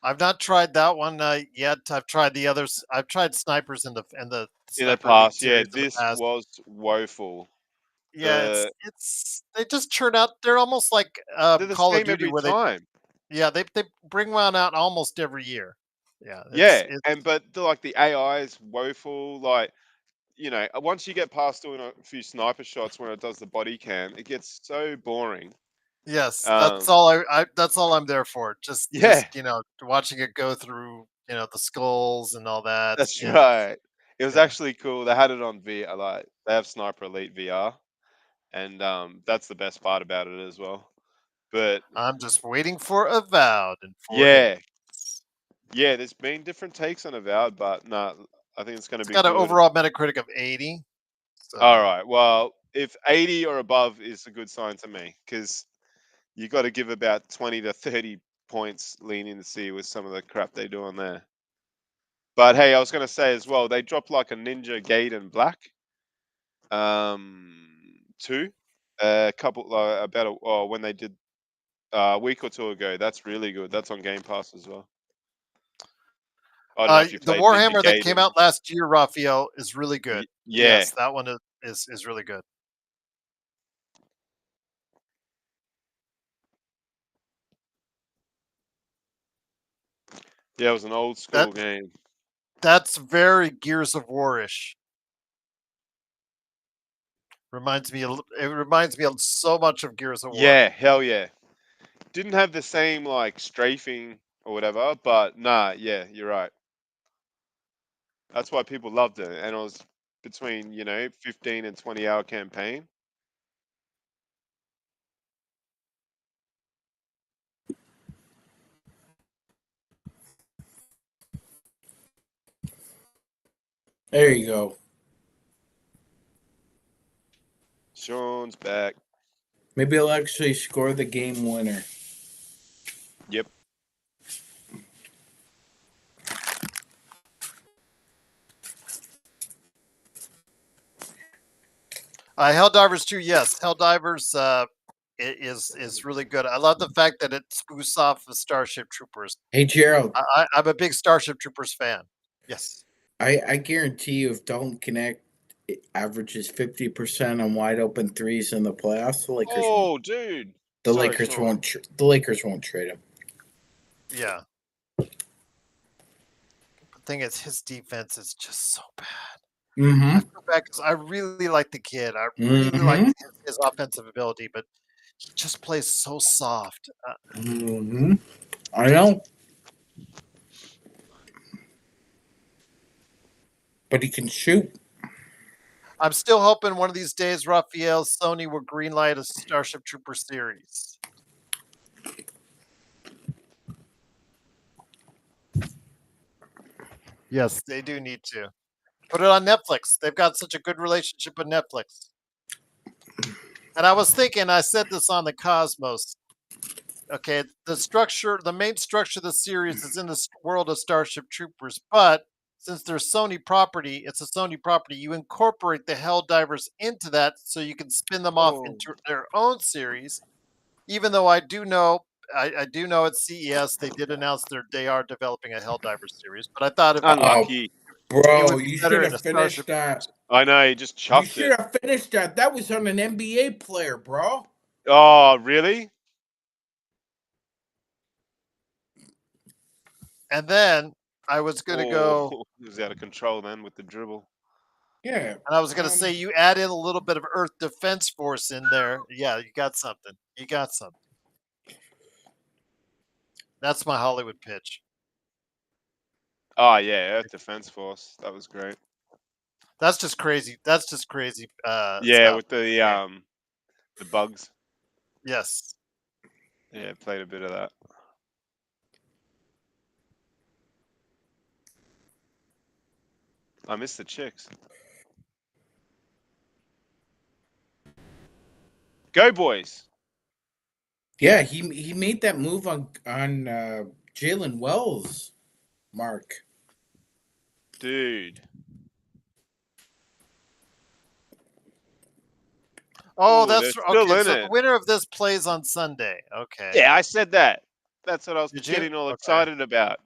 I've not tried that one yet. I've tried the others. I've tried snipers in the past. Yeah, this was woeful. Yeah, it's they just churn out. They're almost like they're the Call same of Duty every where time. they bring one out almost every year. Yeah. But the AI is woeful. Like, you know, once you get past doing a few sniper shots when it does the body cam, it gets so boring. Yes, that's all that's all I'm there for. Just you know, watching it go through, you know, the skulls and all that. That's right. It was actually cool. They had it on VR. Like, they have Sniper Elite VR, and that's the best part about it as well. But I'm just waiting for Avowed and yeah, there's been different takes on Avowed, but no, I think it's going to be got good. an overall Metacritic of 80. So. All right. Well, if 80 or above is a good sign to me, because you got to give about 20 to 30 points leaning to see with some of the crap they do on there. But hey, I was going to say as well, they dropped like a Ninja Gaiden Black. 2. A couple when they did a week or two ago. That's really good. That's on Game Pass as well. I don't know if you the played Warhammer Ninja that Gaiden. came out last year, Raphael, is really good. Yeah. Yes, that one is really good. Yeah, it was an old school game. That's very Gears of War-ish. It reminds me so much of Gears of War. Yeah, hell yeah. Didn't have the same like strafing or whatever, but nah, yeah, you're right. That's why people loved it, and it was between 15 and 20-hour campaign. There you go. Sean's back. Maybe I'll actually score the game winner. Yep. Helldivers 2, yes. Helldivers is really good. I love the fact that it spoofs off of Starship Troopers. Hey, Gerald. I'm a big Starship Troopers fan. Yes. I guarantee you, if Dalton Connect averages 50% on wide open threes in the playoffs, the Lakers won't. Oh, dude. The Sorry, Lakers Sean. won't. The Lakers won't trade him. Yeah. The thing is, his defense is just so bad. Mm-hmm. I feel bad because I really like the kid. I really like his offensive ability, but he just plays so soft. Mm-hmm. I know. But he can shoot. I'm still hoping one of these days, Raphael, Sony will greenlight a Starship Trooper series. Yes, they do need to. Put it on Netflix. They've got such a good relationship with Netflix. And I was thinking, I said this on the Cosmos. Okay, the main structure of the series is in the world of Starship Troopers, but since they're Sony property, it's a Sony property. You incorporate the Helldivers into that so you can spin them off into their own series. Even though I do know at CES they did announce they are developing a Helldivers series, but I thought if Unlucky. it Bro, would be you better should in a have finished Starship that. I know, he just You chucked should it. have finished that. That was on an NBA player, bro. Oh, really? And then I was going to go. He was out of control then with the dribble. Yeah. And I was going to say, you add in a little bit of Earth Defense Force in there. Yeah, you got something. You got something. That's my Hollywood pitch. Oh, yeah, Earth Defense Force. That was great. That's just crazy. That's just crazy. Yeah, stuff. with the bugs. Yes. Yeah, played a bit of that. I miss the chicks. Go boys. Yeah, he made that move on Jalen Wells, Mark. Dude. Oh, Ooh, that's they're still okay. in So it. the winner of this plays on Sunday. Okay. Yeah, I said that. That's what I was Did you? getting all Okay. excited about.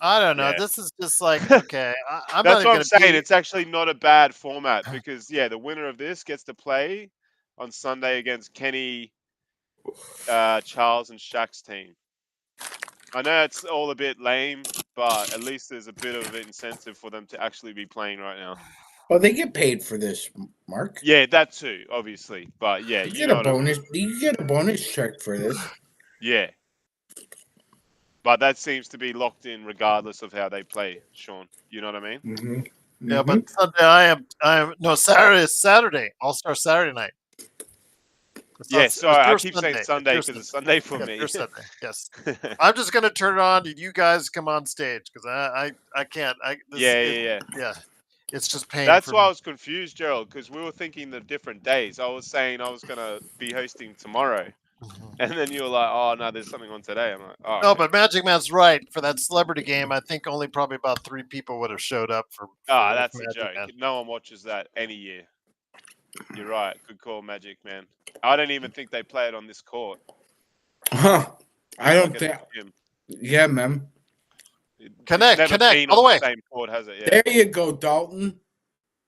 I don't know. Yeah. This is just like, okay. I'm That's not what going I'm to saying. be. It's actually not a bad format because, yeah, the winner of this gets to play on Sunday against Kenny, Charles, and Shaq's team. I know it's all a bit lame, but at least there's a bit of incentive for them to actually be playing right now. Well, they get paid for this, Mark. Yeah, that too, obviously. But yeah, You you get know a what I mean. bonus. You get a bonus check for this. Yeah. But that seems to be locked in regardless of how they play, Sean. You know what I mean? Mm-hmm. Yeah, but Sunday I am no Saturday is Saturday. All-Star Saturday night. Yeah, sorry, I keep Sunday. saying Sunday because it's Sunday for me. Your Sunday. Yes. I'm just gonna turn it on and you guys come on stage because I can't. Yeah. It's just pain. That's for why me. I was confused, Gerald, because we were thinking the different days. I was saying I was gonna be hosting tomorrow, and then you were like, "Oh no, there's something on today." I'm like, "Oh." No, Okay. but Magic Man's right. For that celebrity game, I think only probably about 3 people would have showed up for That's a Magic joke. Man. No one watches that any year. You're right. Good call, Magic Man. I don't even think they play it on this court. Huh. I don't Like think. at the gym. Yeah, man. Connect been all the on way. the same court, has it? Yeah. There you go, Dalton.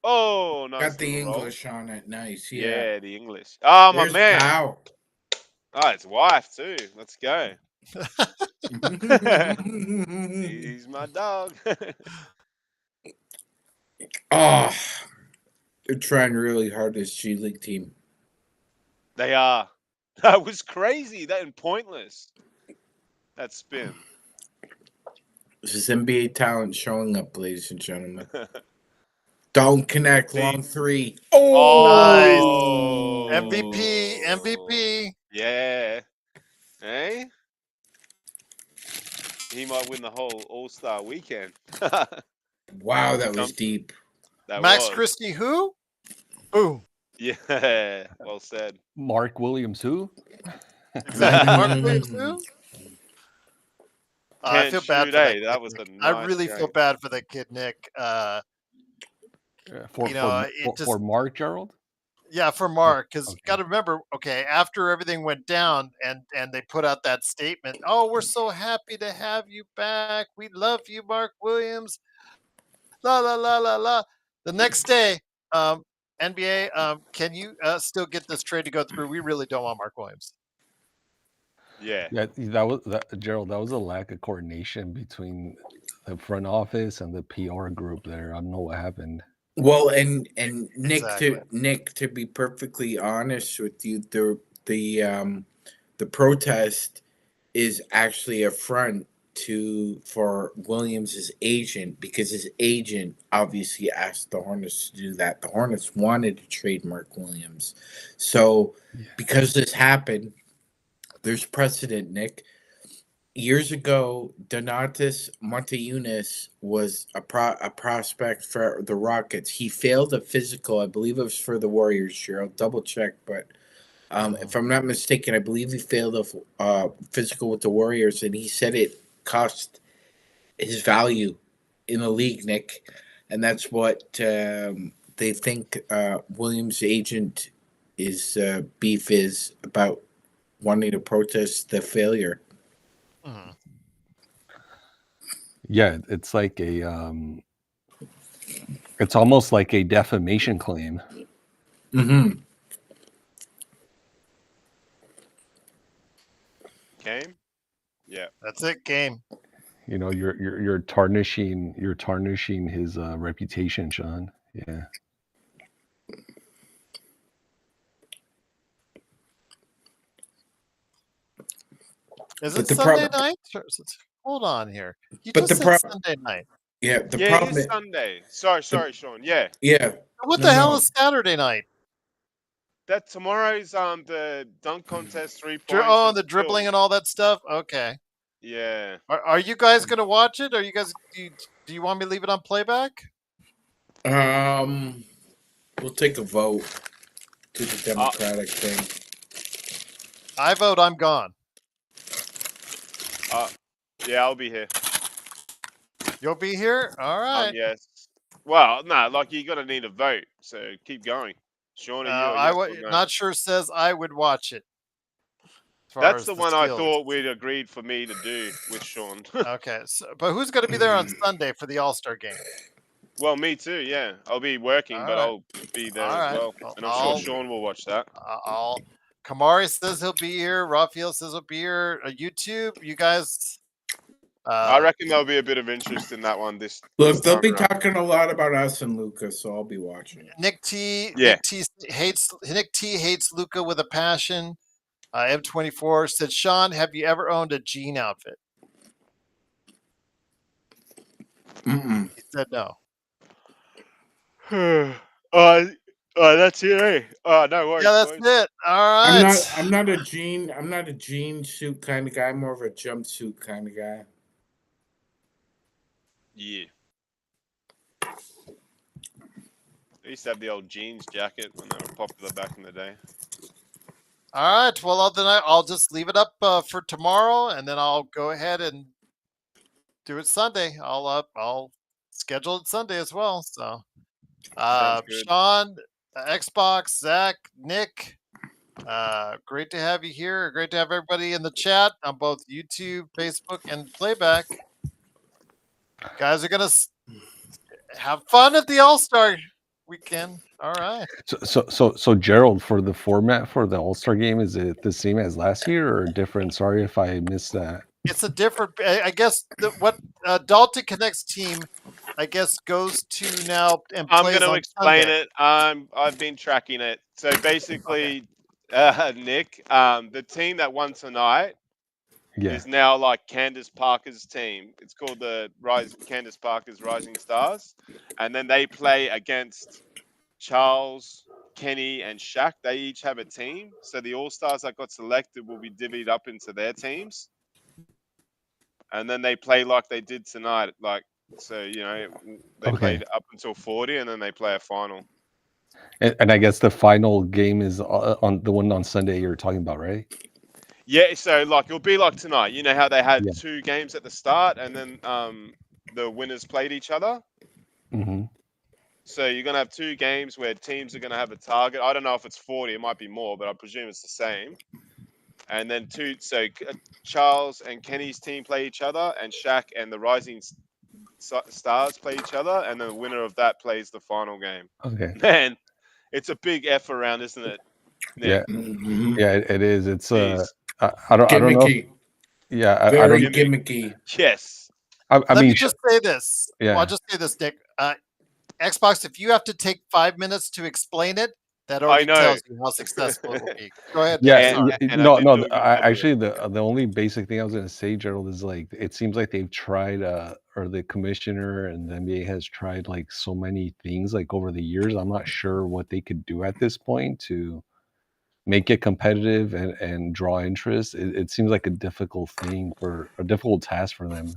Oh, nice. Got the little roll. English on it. Nice. Yeah. Yeah, the English. Oh, There's my man. Pow. Oh, his wife too. Let's go. He's my dog. Oh, they're trying really hard this G League team. They are. That was crazy. That and pointless. That spin. This is NBA talent showing up, ladies and gentlemen. Don't connect. Long three. Oh, nice. MVP. Yeah. Hey? He might win the whole All-Star weekend. Wow, that was deep. Max Christie, who? Boom. Yeah, well said. Mark Williams, who? Exactly. Mark Williams, who? I feel bad for that. That was a nice I really feel bad for that kid, Nick. For Mark, Gerald? Yeah, for Oh, Mark, because you got okay. to remember, okay, after everything went down and they put out that statement, oh, we're so happy to have you back. We love you, Mark Williams. La la la la la. The next day, NBA, can you still get this trade to go through? We really don't want Mark Williams. Yeah. Yeah, Gerald. That was a lack of coordination between the front office and the PR group there. I don't know what happened. Well, and Nick, Exactly. to be perfectly honest with you, the protest is actually a front for Williams's agent, because his agent obviously asked the Hornets to do that. The Hornets wanted to trade Mark Williams, so Yeah. because this happened, there's precedent, Nick. Years ago, Donatas Montejunas was a prospect for the Rockets. He failed a physical, I believe it was for the Warriors. Sure, I'll double check, but if I'm not mistaken, I believe he failed a physical with the Warriors, and he said it cost his value in the league, Nick, and that's what they think Williams' agent is beef is about, wanting to protest the failure. Mhm. Yeah, it's like it's almost like a defamation claim. Mm-hmm. Game? Yeah. That's it, game. You know, you're tarnishing his reputation, Sean. Yeah. Is But it the Sunday problem, night? Hold on here. You but just the said problem, Sunday night. yeah, the Yeah, it problem, is Sunday. Sorry, the, Sean. Yeah. yeah, What no, the hell no, is Saturday night? That tomorrow's the dunk contest, 3 points Oh, and the dribbling skills. and all that stuff. Okay. Yeah. Are you guys gonna watch it? Are you guys? Do you want me to leave it on playback? we'll take a vote to the Uh, Democratic thing. I vote. I'm gone. yeah, I'll be here. You'll be here. All right. Yes. Well, no, like you're gonna need a vote, so keep going. Sean, are you a yes or no? Not sure says I would watch it. As far That's as the the one I skills. thought we'd agreed for me to do with Sean. Okay. So, but who's going to be there on Sunday for the All Star game? Well, me too. Yeah, I'll be working, All but right. I'll be there All as right. well, Well, and I'm sure Sean will watch that. I'll. Kamari says he'll be here. Raphael says he'll be here. YouTube, you guys. I reckon there'll be a bit of interest in that one this Look, they'll time be around. talking a lot about us and Lucas, so I'll be watching. Nick T. Yeah. Nick T hates Luca with a passion. M24 said, Sean, have you ever owned a jean outfit? Mm-mm. He said no. That's it. Eh? No worries, Yeah, that's boys. it. All right. I'm not a jean suit kind of guy. I'm more of a jumpsuit kind of guy. Yeah. I used to have the old jeans jacket when they were popular back in the day. All right. Well, then I'll just leave it up for tomorrow, and then I'll go ahead and do it Sunday. I'll schedule it Sunday as well. So, Sounds good. Sean, Xbox, Zach, Nick, great to have you here. Great to have everybody in the chat on both YouTube, Facebook, and playback. Guys are gonna have fun at the All Star weekend. All right. So Gerald, for the format for the All-Star game, is it the same as last year or different? Sorry if I missed that. It's a different. I guess what Dalton Connect's team, I guess, goes to now and I'm plays going to on explain Sunday. it. I've been tracking it. So basically, Nick, the team that won tonight is now like Candace Parker's team. It's called the Candace Parker's Rising Stars, and then they play against Charles, Kenny, and Shaq. They each have a team. So the All Stars that got selected will be divvied up into their teams, and then they play like they did tonight. Like, so they played up until 40, and then they play a final. And I guess the final game is on the one on Sunday you're talking about, right? Yeah, so like it'll be like tonight. You know how they had 2 games at the start, and then the winners played each other. Mm-hmm. So you're gonna have 2 games where teams are gonna have a target. I don't know if it's 40. It might be more, but I presume it's the same. And then Charles and Kenny's team play each other, and Shaq and the Rising Stars play each other, and then the winner of that plays the final game. Okay. Man, it's a big F around, isn't it, Nick? Yeah, Mhm. yeah, it is. It's Jeez. I don't know. Gimmicky. Yeah, I Very don't. gimmicky. Yes. I Let mean, me just say this. Well, I'll yeah, just say this, Nick. Xbox, if you have to take 5 minutes to explain it, that I already know. tells you how successful it will be. Go ahead, Nick. yeah. Sorry. And I No, did no. do a good I, job of it. actually, the only basic thing I was going to say, Gerald, is like it seems like they've tried, or the commissioner and the NBA has tried like so many things like over the years. I'm not sure what they could do at this point to make it competitive and draw interest. It seems like a difficult task for them.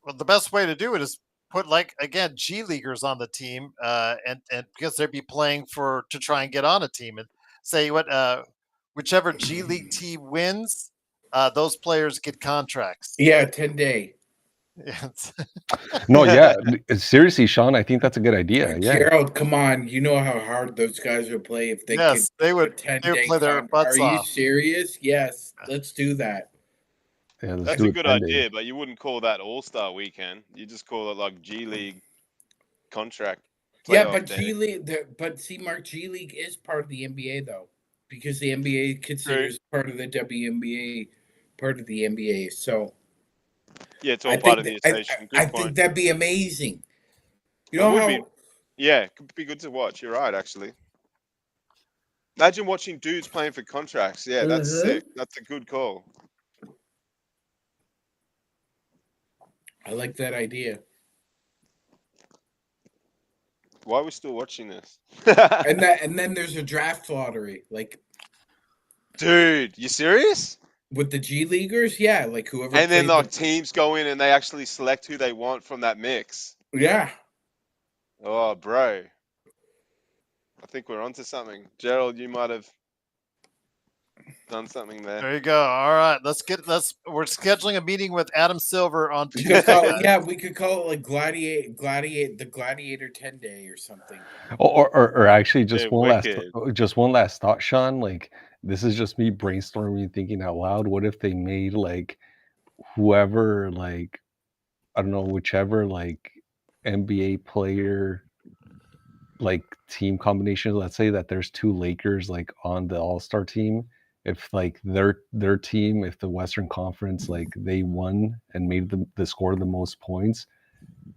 Well, the best way to do it is put, like, again, G leaguers on the team, and because they'd be playing to try and get on a team, and say whichever G League team wins, those players get contracts. Yeah, 10-day. Yes. No, yeah, seriously, Sean, I think that's a good idea. Yeah, Gerald, come on. You know how hard those guys would play if they Yes, could they do a would 10-day play their contract. butts Are you off. serious? Yes, let's do that. yeah. Let's That's do a it good 10 idea, days. but you wouldn't call that All-Star Weekend. You just call it like G League contract Yeah, playoff but day. G League, but see, Mark, G League is part of the NBA though, because the NBA considers part of the WNBA part of the NBA. So Yeah, it's all I part think of the that, association. I Good think point. that'd be amazing. You It know would how be. Yeah, it could be good to watch. You're right, actually. Imagine watching dudes playing for contracts. Yeah, that's sick. That's a good call. I like that idea. Why are we still watching this? And then there's a draft lottery, like Dude, you serious? with the G Leaguers. Yeah, like whoever And then played like teams go in and they actually select who they want from that mix. yeah. Oh, bro. I think we're onto something. Gerald, you might have done something there. There you go. All right, we're scheduling a meeting with Adam Silver on We Tuesday. could call guys. it, yeah, we could call it like the Gladiator 10-day or something. Or actually, just They're one wicked. last thought, Sean. Like this is just me brainstorming, thinking out loud. What if they made like whoever, like I don't know, whichever like NBA player like team combination. Let's say that there's 2 Lakers like on the All-Star team. If like their team, if the Western Conference like they won and made the score the most points,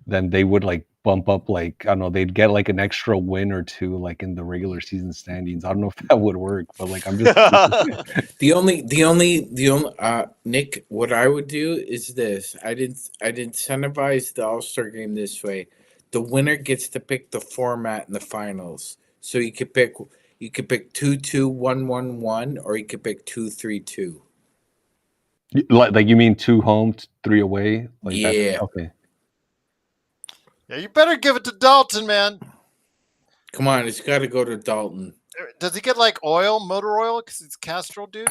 then they would like bump up, like I don't know, they'd get like an extra win or 2 like in the regular season standings. I don't know if that would work, but like I'm just The only Nick, what I would do is this. I'd incentivize the All-Star game this way. The winner gets to pick the format in the finals. So you could pick 2-2-1-1-1, or you could pick 2-3-2. like you mean 2 home, 3 away? Like Yeah. okay. Yeah, you better give it to Dalton, man. Come on, it's got to go to Dalton. Does he get like motor oil, because it's Castrol, dude?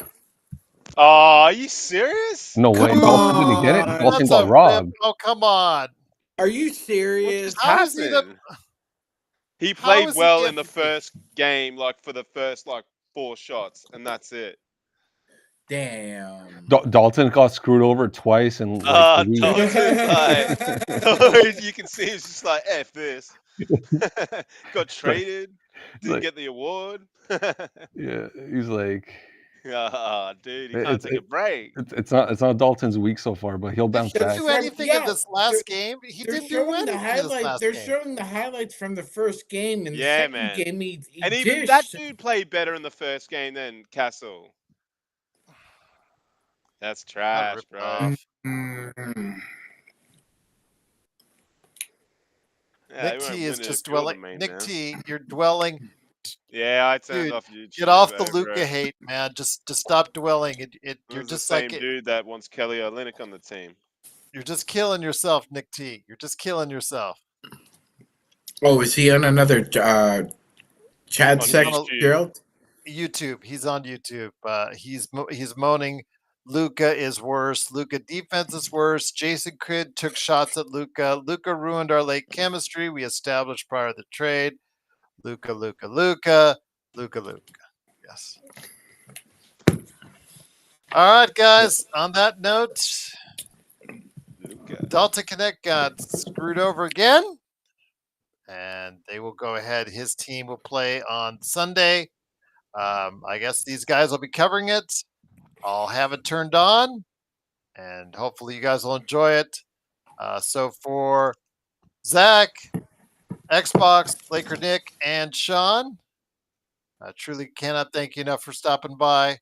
Oh, are you serious? No way. Come Dalton didn't get it. on. Dalton That's got a robbed. rip. Oh, come on. Are you What serious? just How is he happened? He How played is he well in the getting- first game, like for the first like 4 shots, and that's it. Damn. Dalton got screwed over twice in like a week. Dalton, you can see he's just like F this. Got traded, didn't like- get the award. Yeah, he's like, Dude, he can't take a break. it's not Dalton's week so far, but he'll bounce He didn't back. do anything in this last game. He They're didn't do showing the anything in this highlights. last They're game. showing the highlights from the first game, and Yeah, the second man. game he And even dished. that dude played better in the first game than Castle. That's trash, rip bro. off. Mm. Yeah, Nick we weren't T is winning just a few of dwelling. them, man, Nick now. T, you're dwelling. Yeah, I turned Dude, off YouTube. Get off the bro. Luca hate, man. Just stop dwelling. It You're was the just same like dude that wants Kelly Olynyk on the team. you're just killing yourself, Nick T. You're just killing yourself. Oh, is he on another chat On section, YouTube. Gerald? YouTube. He's on YouTube. He's moaning Luka is worse. Luka defense is worse. Jason Kidd took shots at Luka. Luka ruined our late chemistry we established prior to the trade. Luka, Luka, Luka, Luka, Luka. Yes. All right, guys. On that note, Luka. Delta Connect got screwed over again, and they will go ahead. His team will play on Sunday. I guess these guys will be covering it. I'll have it turned on, and hopefully you guys will enjoy it. So for Zach, Xbox, Laker Nick, and Sean, I truly cannot thank you enough for stopping by.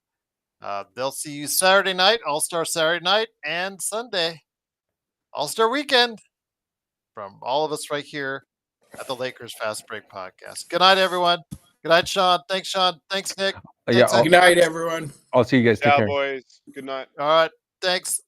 They'll see you Saturday night, All-Star Saturday night, and Sunday, All-Star Weekend, from all of us right here at the Lakers Fast Break Podcast. Good night, everyone. Good night, Sean. Thanks, Sean. Thanks, Nick. Yeah, Thanks, Good night, everyone. I'll see you guys. Take care. Cowboys. Good night. All right. Thanks.